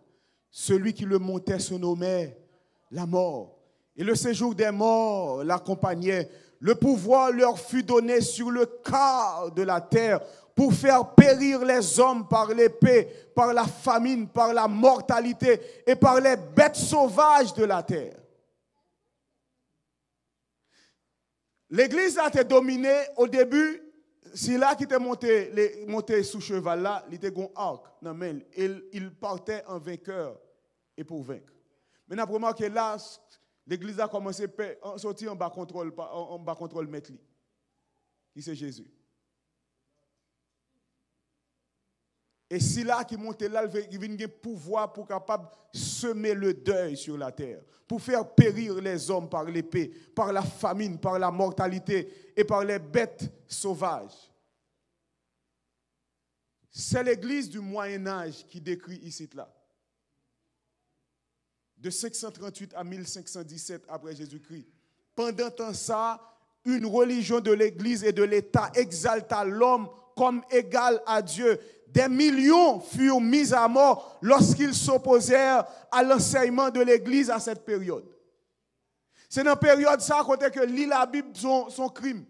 Celui qui le montait se nommait la mort. Et le séjour des morts l'accompagnait. Le pouvoir leur fut donné sur le quart de la terre pour faire périr les hommes par l'épée, par la famine, par la mortalité et par les bêtes sauvages de la terre. L'église a été dominée au début. C'est là qu'il était monté sous cheval là, il était un arc. Il partait en vainqueur et pour vaincre. Maintenant, pour remarquer là, l'église a commencé à sortir en bas contrôle maître, qui c'est Jésus. Et si là qui monte là, il vient pouvoir pour capable semer le deuil sur la terre, pour faire périr les hommes par l'épée, par la famine, par la mortalité et par les bêtes sauvages. C'est l'église du Moyen-Âge qui décrit ici là. De 538 à 1517 après Jésus-Christ. Pendant temps ça, une religion de l'église et de l'État exalta l'homme comme égal à Dieu. Des millions furent mis à mort lorsqu'ils s'opposèrent à l'enseignement de l'église à cette période. C'est dans la période ça côté que lit la Bible son crime.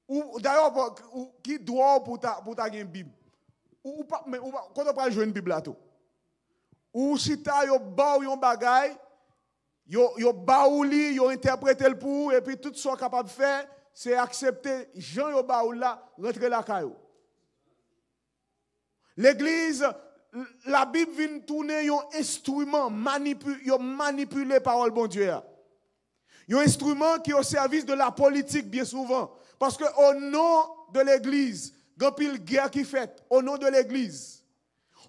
Ou d'ailleurs qui doit pour ta une Bible. Ou pas quand on parle jouer une Bible là tout. Ou chita yo ba ou yon bagay, yo ba ou li, yo interpréter le pour et puis tout ce qu'on capable de faire, c'est accepter Jean yo ba ou là, rentrer la caillou. L'église, la Bible vient tourner un instrument manipulé parole bon Dieu. Un instrument qui est au service de la politique bien souvent. Parce que au nom de l'église, il y a une guerre qui fait au nom de l'église.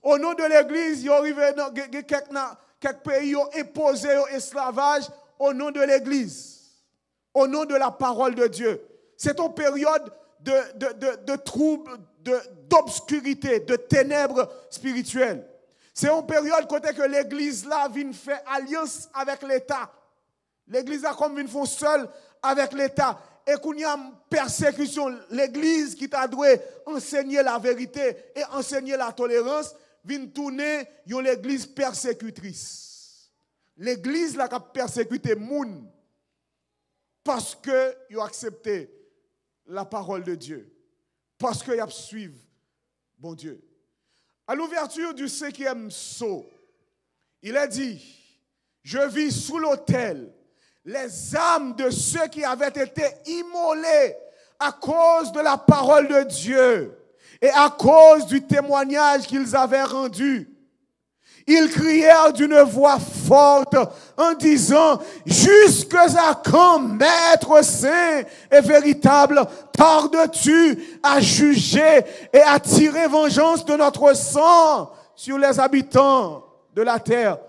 Au nom de l'église, il y a quelques pays qui ont imposé l'esclavage au nom de l'église. Au nom de la parole de Dieu. C'est une période de troubles, d'obscurité, de ténèbres spirituelles. C'est une période côté que l'église là vient faire alliance avec l'État. L'église là comme vient faire seule avec l'État. Et qu'on y a une persécution, l'église qui t'a dû enseigner la vérité et enseigner la tolérance, vient tourner l'église persécutrice. L'église là qui a persécuté moun parce que ils ont accepté la parole de Dieu. Parce qu'ils ont suivi bon Dieu. À l'ouverture du 5e sceau, il a dit, je vis sous l'autel les âmes de ceux qui avaient été immolés à cause de la parole de Dieu et à cause du témoignage qu'ils avaient rendu. Ils crièrent d'une voix forte en disant, jusqu'à quand, Maître saint et véritable, tardes-tu à juger et à tirer vengeance de notre sang sur les habitants de la terre?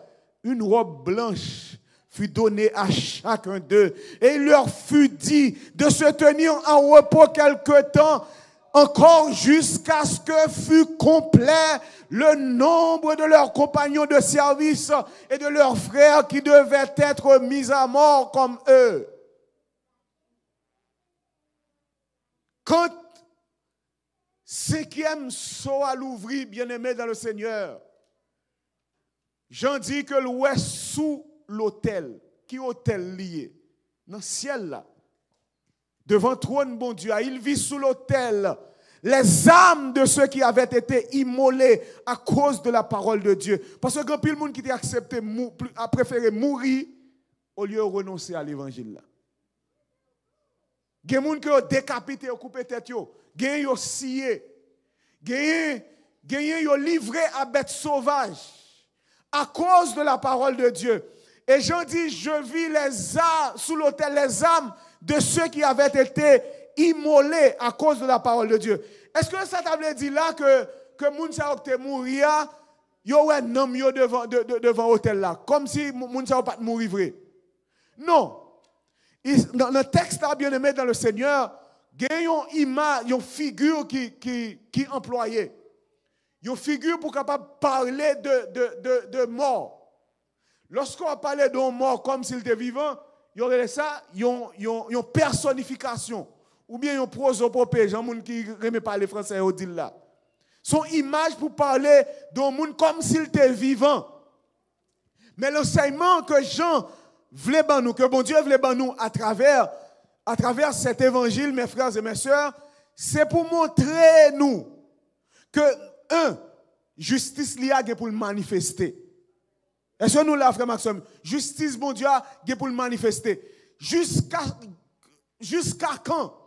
Une robe blanche fut donnée à chacun d'eux et il leur fut dit de se tenir en repos quelque temps, encore jusqu'à ce que fût complet le nombre de leurs compagnons de service et de leurs frères qui devaient être mis à mort comme eux. Quand 5e sceau à l'ouvrir, bien-aimé dans le Seigneur, j'en dis que l'ouest sous l'autel, qui autel lié, dans le ciel là, devant trône bon Dieu, il vit sous l'autel les âmes de ceux qui avaient été immolés à cause de la parole de Dieu. Parce que quand le monde qui a accepté a préféré mourir au lieu de renoncer à l'évangile. Il y a des gens qui ont décapité, ont coupé tête, il y a des gens qui ont scié, il y a des gens qui ont livré à bêtes sauvages à cause de la parole de Dieu. Et j'en dis, je vis les âmes, sous l'autel les âmes de ceux qui avaient été immolés à cause de la parole de Dieu. Est-ce que ça t'avait dit là que moun sa qui mourir, yo ouais nom yo devant hôtel là, comme si moun sa pas mourir vrai. Non. Dans le texte là, bien aimé dans le Seigneur, il y a une image, une figure qui employée. Une figure pour capable parler de mort. Lorsqu'on parle d'un mort comme s'il était vivant, il y aurait ça, une personnification. Ou bien une prosopopée, gens qui ne pas les Français au dit là. Son image pour parler d'un monde comme s'il était vivant. Mais l'enseignement que Jean voulait ban nous, que bon Dieu voulait ban nous à travers cet évangile, mes frères et mes sœurs, c'est pour montrer nous que, justice liée pour le manifester. Est-ce que nous là, frère Maxime, justice, bon Dieu, pour le manifester. Jusqu'à quand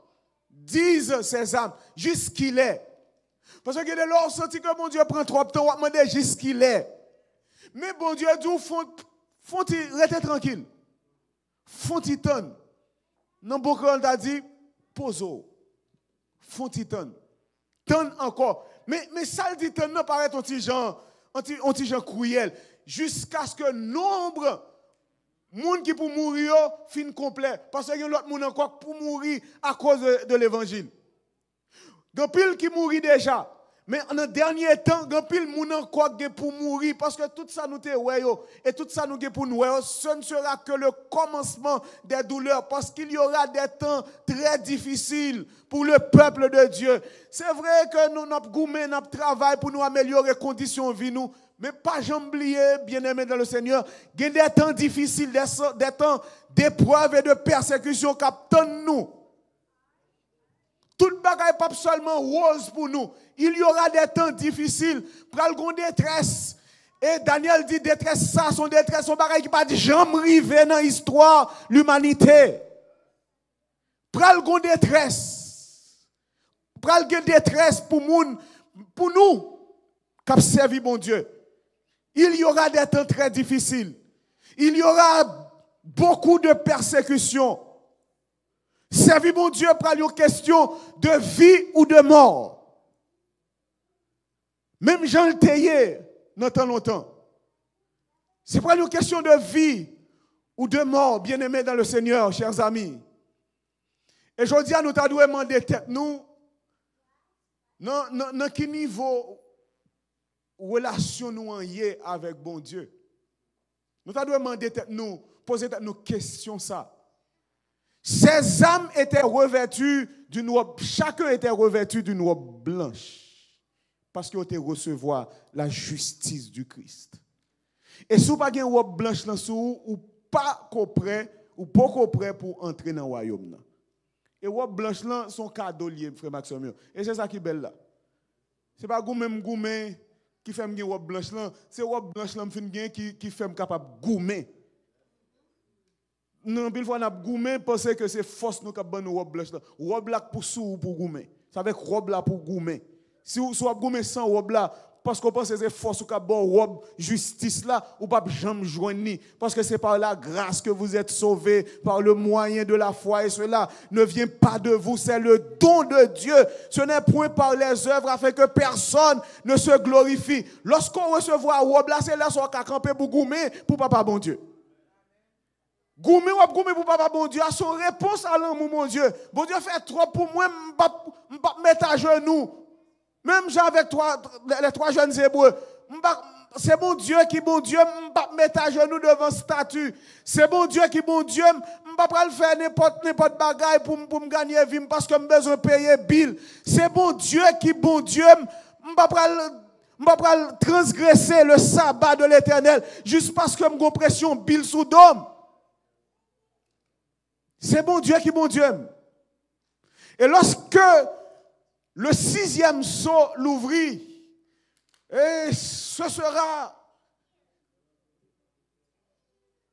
disent ces âmes, jusqu'il est. Parce que de l'or senti que bon Dieu prend trop de temps, on va demander jusqu'il est. Mais bon Dieu dit, faut-il rester tranquille. Faut-il tonne. Non, beaucoup on t'a dit, pose-o. Faut-il tonne. Tonne encore. Mais ça le dit, non, paraît un petit gens cruel. Jusqu'à ce que nombre monde qui pour mourir fin complet. Parce qu'il y a l'autre monde encore pour mourir à cause de l'évangile. Il y a pile qui mourit déjà. Mais en le dernier temps, il y a pile monde encore pour mourir. Parce que tout ça nous et tout ça nous pour nous, ce ne sera que le commencement des douleurs. Parce qu'il y aura des temps très difficiles pour le peuple de Dieu. C'est vrai que nous avons goumé, notre travail pour nous améliorer les conditions de vie. Nous. Mais pas jamais oublier, bien-aimés dans le Seigneur, il y a des temps difficiles, des temps d'épreuves et de persécutions qui attendent nous. Tout bagaille pas seulement rose pour nous. Il y aura des temps difficiles, pral gon détresse. Et Daniel dit détresse ça, son détresse, son bagaille qui pas dit jamais rivé dans l'histoire l'humanité. Pral gon détresse. Pral gen détresse pour nous qui ont servi bon Dieu. Il y aura des temps très difficiles. Il y aura beaucoup de persécutions. Servir mon Dieu pour une question de vie ou de mort. Même Jean le Théier, dans tant longtemps. C'est pas une question de vie ou de mort, bien-aimés dans le Seigneur, chers amis. Et je dis à nous, nous devons demander tête nous, dans quel niveau relation nous en y avec bon Dieu. Nous devons demander tête nous, poser tête nous questions ça. Ces âmes étaient revêtues d'une robe, chacun était revêtu d'une robe blanche. Parce qu'ils ont recevoir la justice du Christ. Et si vous n'avez pas une robe blanche dans sous, ou pas prêt, ou pas prêt pour entrer dans le royaume. Et robe blanche là, son cadeau lié, frère Maxime. Et c'est ça qui est belle là. C'est pas goumé qui fait une robe blanche là, c'est robe blanche là qui fait capable goumer. Non, pile fois on a goumé parce que c'est force nous qui bonne robe blanche là. Robe là pour sou ou pour goumer. C'est avec robe là pour goumer. Si vous soit goumer sans robe là parce qu'on pense que c'est force ou bon robe justice là ou pas jamais joindre parce que c'est par la grâce que vous êtes sauvés par le moyen de la foi et cela ne vient pas de vous, c'est le don de Dieu. Ce n'est point par les œuvres afin que personne ne se glorifie. Lorsqu'on recevra robe là, c'est là qu'on va camper pour goumer pour papa bon Dieu. Goumer pour papa bon Dieu, à son réponse à l'amour mon Dieu. Bon Dieu fait trop pour moi, je ne pas mettre à genoux. Même j'ai avec les trois jeunes hébreux. C'est bon Dieu qui bon Dieu, je ne pas mettre à genoux devant statue. C'est bon Dieu qui bon Dieu, je ne pas faire n'importe bagaille pour me gagner vie parce que j'ai besoin de payer bill. C'est bon Dieu qui bon Dieu, je ne pas transgresser le sabbat de l'Éternel juste parce que j'ai pression bill sous dôme. C'est bon Dieu qui bon Dieu. Et lorsque le 6e sceau l'ouvrit, et ce sera,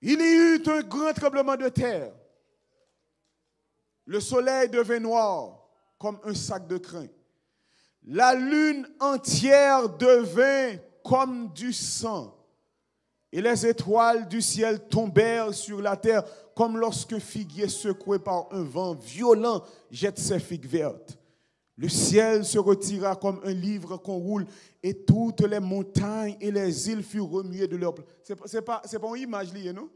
il y eut un grand tremblement de terre. Le soleil devint noir comme un sac de crin. La lune entière devint comme du sang. Et les étoiles du ciel tombèrent sur la terre comme lorsqu'un figuier secoué par un vent violent jette ses figues vertes. Le ciel se retira comme un livre qu'on roule et toutes les montagnes et les îles furent remuées de leur place. C'est pas une image liée, non?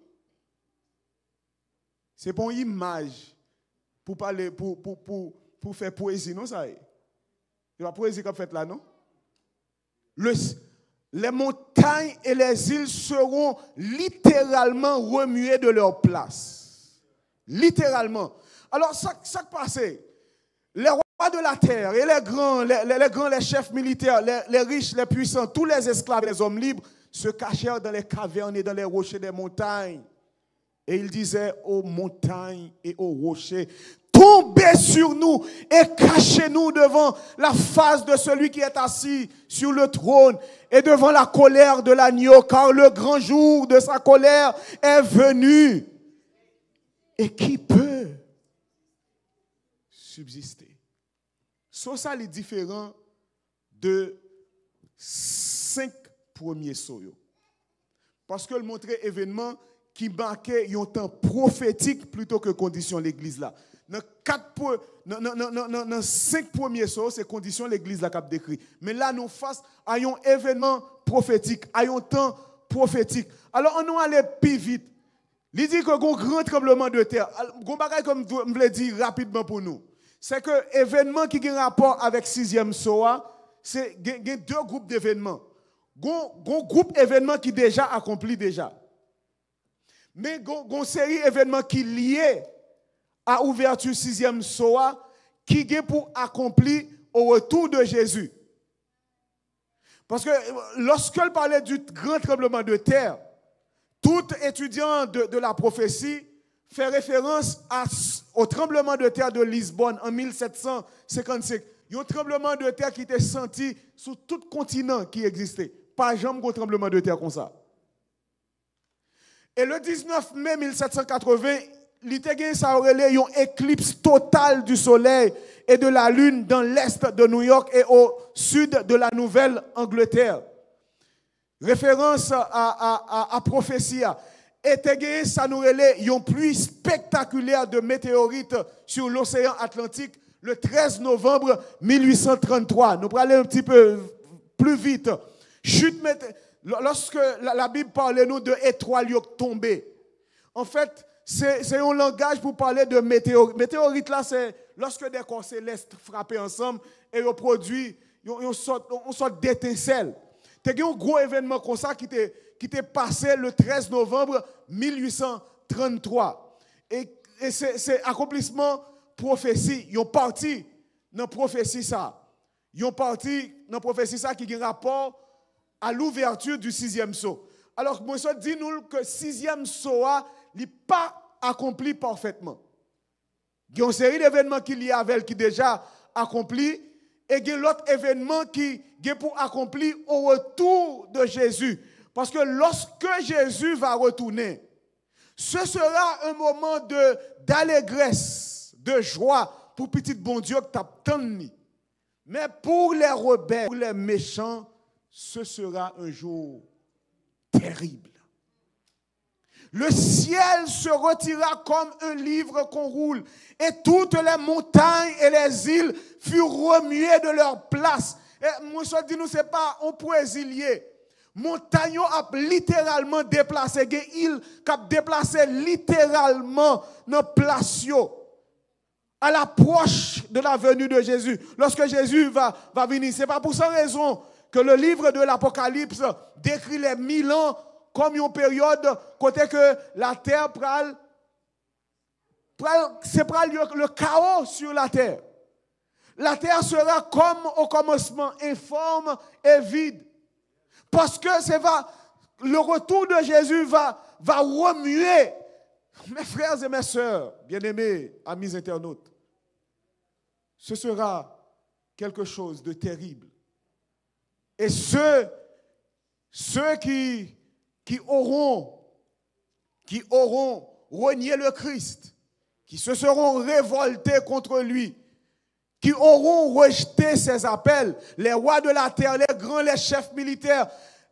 C'est pas une image pour parler, pour faire poésie, non ça est? C'est la poésie qu'on fait là, non? Les montagnes et les îles seront littéralement remuées de leur place. Littéralement. Alors, ça qui passait, les rois de la terre et les grands, les chefs militaires, les riches, les puissants, tous les esclaves et les hommes libres se cachèrent dans les cavernes et dans les rochers des montagnes. Et ils disaient aux montagnes et aux rochers, tombez sur nous et cachez-nous devant la face de celui qui est assis sur le trône et devant la colère de l'agneau, car le grand jour de sa colère est venu. Et qui peut subsister? Ça est différent de 5 premiers sauts. Parce que le montrer événement qui marquait un temps prophétique plutôt que condition l'église là. Dans 5 premiers sauts, c'est conditions l'église la cap décrit. Mais là, nous face à un événement prophétique, à un temps prophétique. Alors, on nous aller plus vite. Il dit que un grand tremblement de terre. Un bagage comme je me l'ai dit rapidement pour nous. C'est que événement qui a un rapport avec 6e Soa, c'est deux groupes d'événements. Un groupe d'événements qui déjà accompli déjà. Mais une série d'événements qui liés à l'ouverture 6e Soa, qui est pour accomplir au retour de Jésus. Parce que lorsqu'elle parlait du grand tremblement de terre, tout étudiant de la prophétie fait référence au tremblement de terre de Lisbonne en 1755. Un tremblement de terre qui était senti sur tout continent qui existait. Pas jamais un tremblement de terre comme ça. Et le 19 mai 1780, ça aurait eu une éclipse totale du soleil et de la lune dans l'est de New York et au sud de la Nouvelle-Angleterre. Référence à prophétie. Et ça nous relève une pluie spectaculaire de météorites sur l'océan Atlantique le 13 novembre 1833. Nous allons aller un petit peu plus vite. Lorsque la Bible parle nous de étoiles tombées, en fait, c'est un langage pour parler de météorites. Météorites là, c'est lorsque des corps célestes frappent ensemble et ils produisent une sorte d'étincelle. Il y a un gros événement comme ça qui était passé le 13 novembre 1833. Et c'est accomplissement prophétie. Ils ont parti dans la prophétie ça. Ils ont parti dans la prophétie ça qui a un rapport à l'ouverture du 6e saut. Alors, moi, je dis nous que le 6e saut n'est pas accompli parfaitement. Il y a une série d'événements qui y avait qui déjà accompli et il y a l'autre événement qui est pour accomplir au retour de Jésus. Parce que lorsque Jésus va retourner, ce sera un moment d'allégresse, de joie pour petit bon Dieu que tu as tant mis. Mais pour les rebelles, pour les méchants, ce sera un jour terrible. Le ciel se retira comme un livre qu'on roule, et toutes les montagnes et les îles furent remuées de leur place. Et moi, je dis, nous, ce n'est pas un poésilier. Montagne a littéralement déplacé, des îles qui ont déplacé littéralement dans place à l'approche de la venue de Jésus. Lorsque Jésus va venir, ce n'est pas pour cette raison que le livre de l'Apocalypse décrit les 1000 ans comme une période côté que la terre c'est le chaos sur la terre. La terre sera comme au commencement, informe et vide. Parce que le retour de Jésus va remuer. Mes frères et mes sœurs, bien-aimés, amis internautes, ce sera quelque chose de terrible. Et ceux qui auront renié le Christ, qui se seront révoltés contre lui, qui auront rejeté ses appels, les rois de la terre, les grands, les chefs militaires,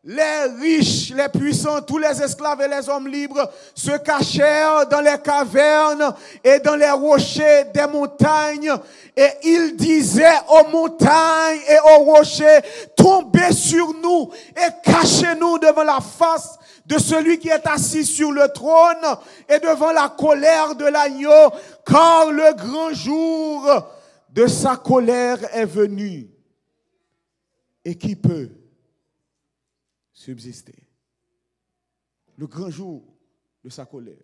les riches, les puissants, tous les esclaves et les hommes libres se cachèrent dans les cavernes et dans les rochers des montagnes. Et ils disaient aux montagnes et aux rochers, tombez sur nous et cachez-nous devant la face de celui qui est assis sur le trône et devant la colère de l'agneau, car le grand jour de sa colère est venu. Et qui peut subsister? Le grand jour de sa colère.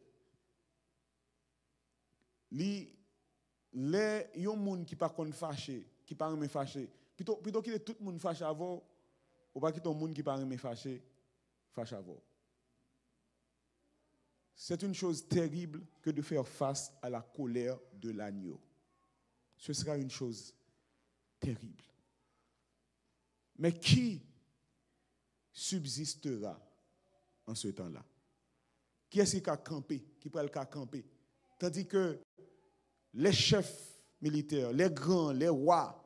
Les gens qui ne sont pas fâchés, qui ne sont pas fâchés, plutôt qu'il y ait tout le monde fâché avant, ou pas qu'il y ait tout le monde qui ne sont pas fâché avant. C'est une chose terrible que de faire face à la colère de l'agneau. Ce sera une chose terrible. Mais qui subsistera en ce temps-là? Qui est-ce qui a campé? Qui peut le camper? Tandis que les chefs militaires, les grands, les rois,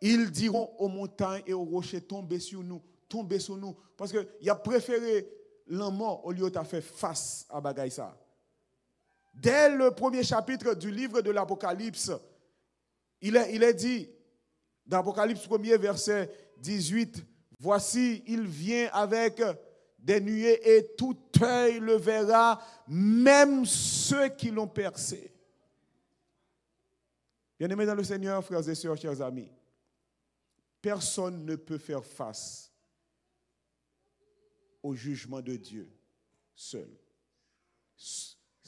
ils diront aux montagnes et aux rochers, tombez sur nous, parce qu'il a préféré la mort au lieu de faire face à bagaille ça. Dès le premier chapitre du livre de l'Apocalypse, il est dit, dans l'Apocalypse 1er, verset 18, « Voici, il vient avec des nuées et tout œil le verra, même ceux qui l'ont percé. » Bien-aimés dans le Seigneur, frères et sœurs, chers amis, personne ne peut faire face au jugement de Dieu seul.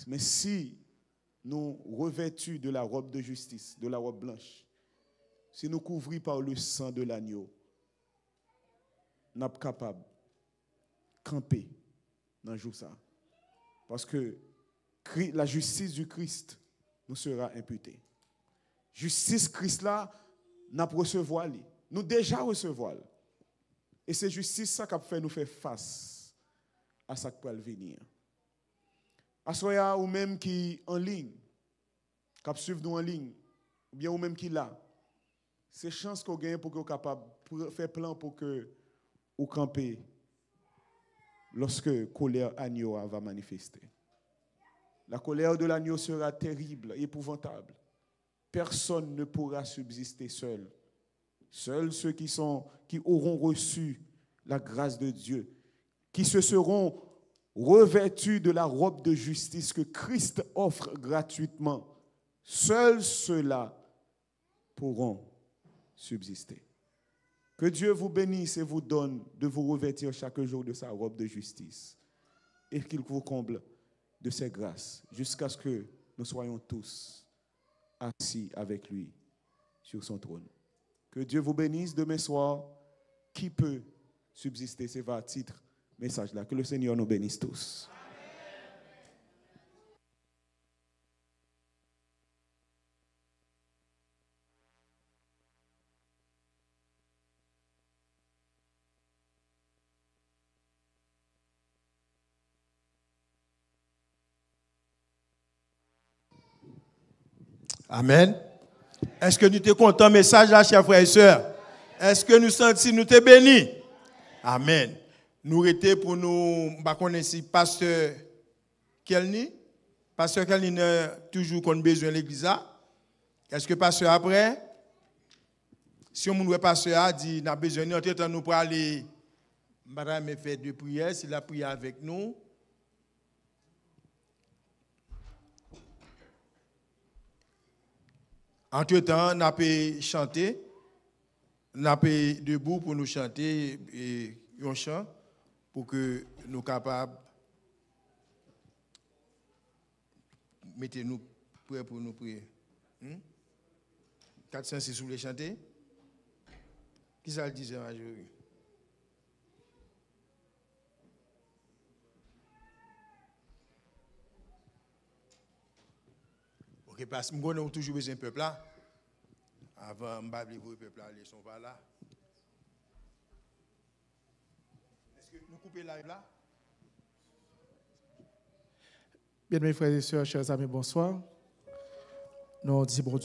Mais si nous revêtus de la robe de justice, de la robe blanche, si nous couvrons par le sang de l'agneau, nous sommes capables de camper dans le jour ça. Parce que la justice du Christ nous sera imputée. Justice Christ là, nous recevoir. Nous déjà recevoir. Et c'est justice ça qui fait nous faire face à ça qui peut venir. Asoya ou même qui en ligne, qui suivent nous en ligne, ou bien ou même qui là, c'est chance qu'on gagne pour qu'on soit capable de faire plan pour que vous camper lorsque colère agneau va manifester. La colère de l'agneau sera terrible, épouvantable. Personne ne pourra subsister seul. Seuls ceux qui auront reçu la grâce de Dieu, qui se seront revêtus de la robe de justice que Christ offre gratuitement, seuls ceux-là pourront subsister. Que Dieu vous bénisse et vous donne de vous revêtir chaque jour de sa robe de justice et qu'il vous comble de ses grâces jusqu'à ce que nous soyons tous assis avec lui sur son trône. Que Dieu vous bénisse demain soir. Qui peut subsister? C'est votre titre, message là. Que le Seigneur nous bénisse tous. Amen. Est-ce que nous sommes contents message là, chers frères et sœurs? Est-ce que nous sentons nous sommes bénis? Amen. Nous étions pour nous, si pasteur Kelny n'a toujours besoin de l'église. Est-ce que pasteur après? Si on nous pasteur a dit n'a besoin de nous pour aller madame faire deux prières, s'il a prié avec nous. Entre-temps, on a pu chanter, on a pu debout pour nous chanter un chant pour que nous soyons capables de mettez-nous prêts pour nous prier. 406, vous voulez chanter? Qui ça le disait, Majorie? Ok, parce que nous avons toujours besoin d'un peuple là. Avant, nous avons besoin d'un peuple là, ils sont pas là. Est-ce que nous coupons live là? Bien, mes frères et sœurs, chers amis, bonsoir. Nous disons bon Dieu.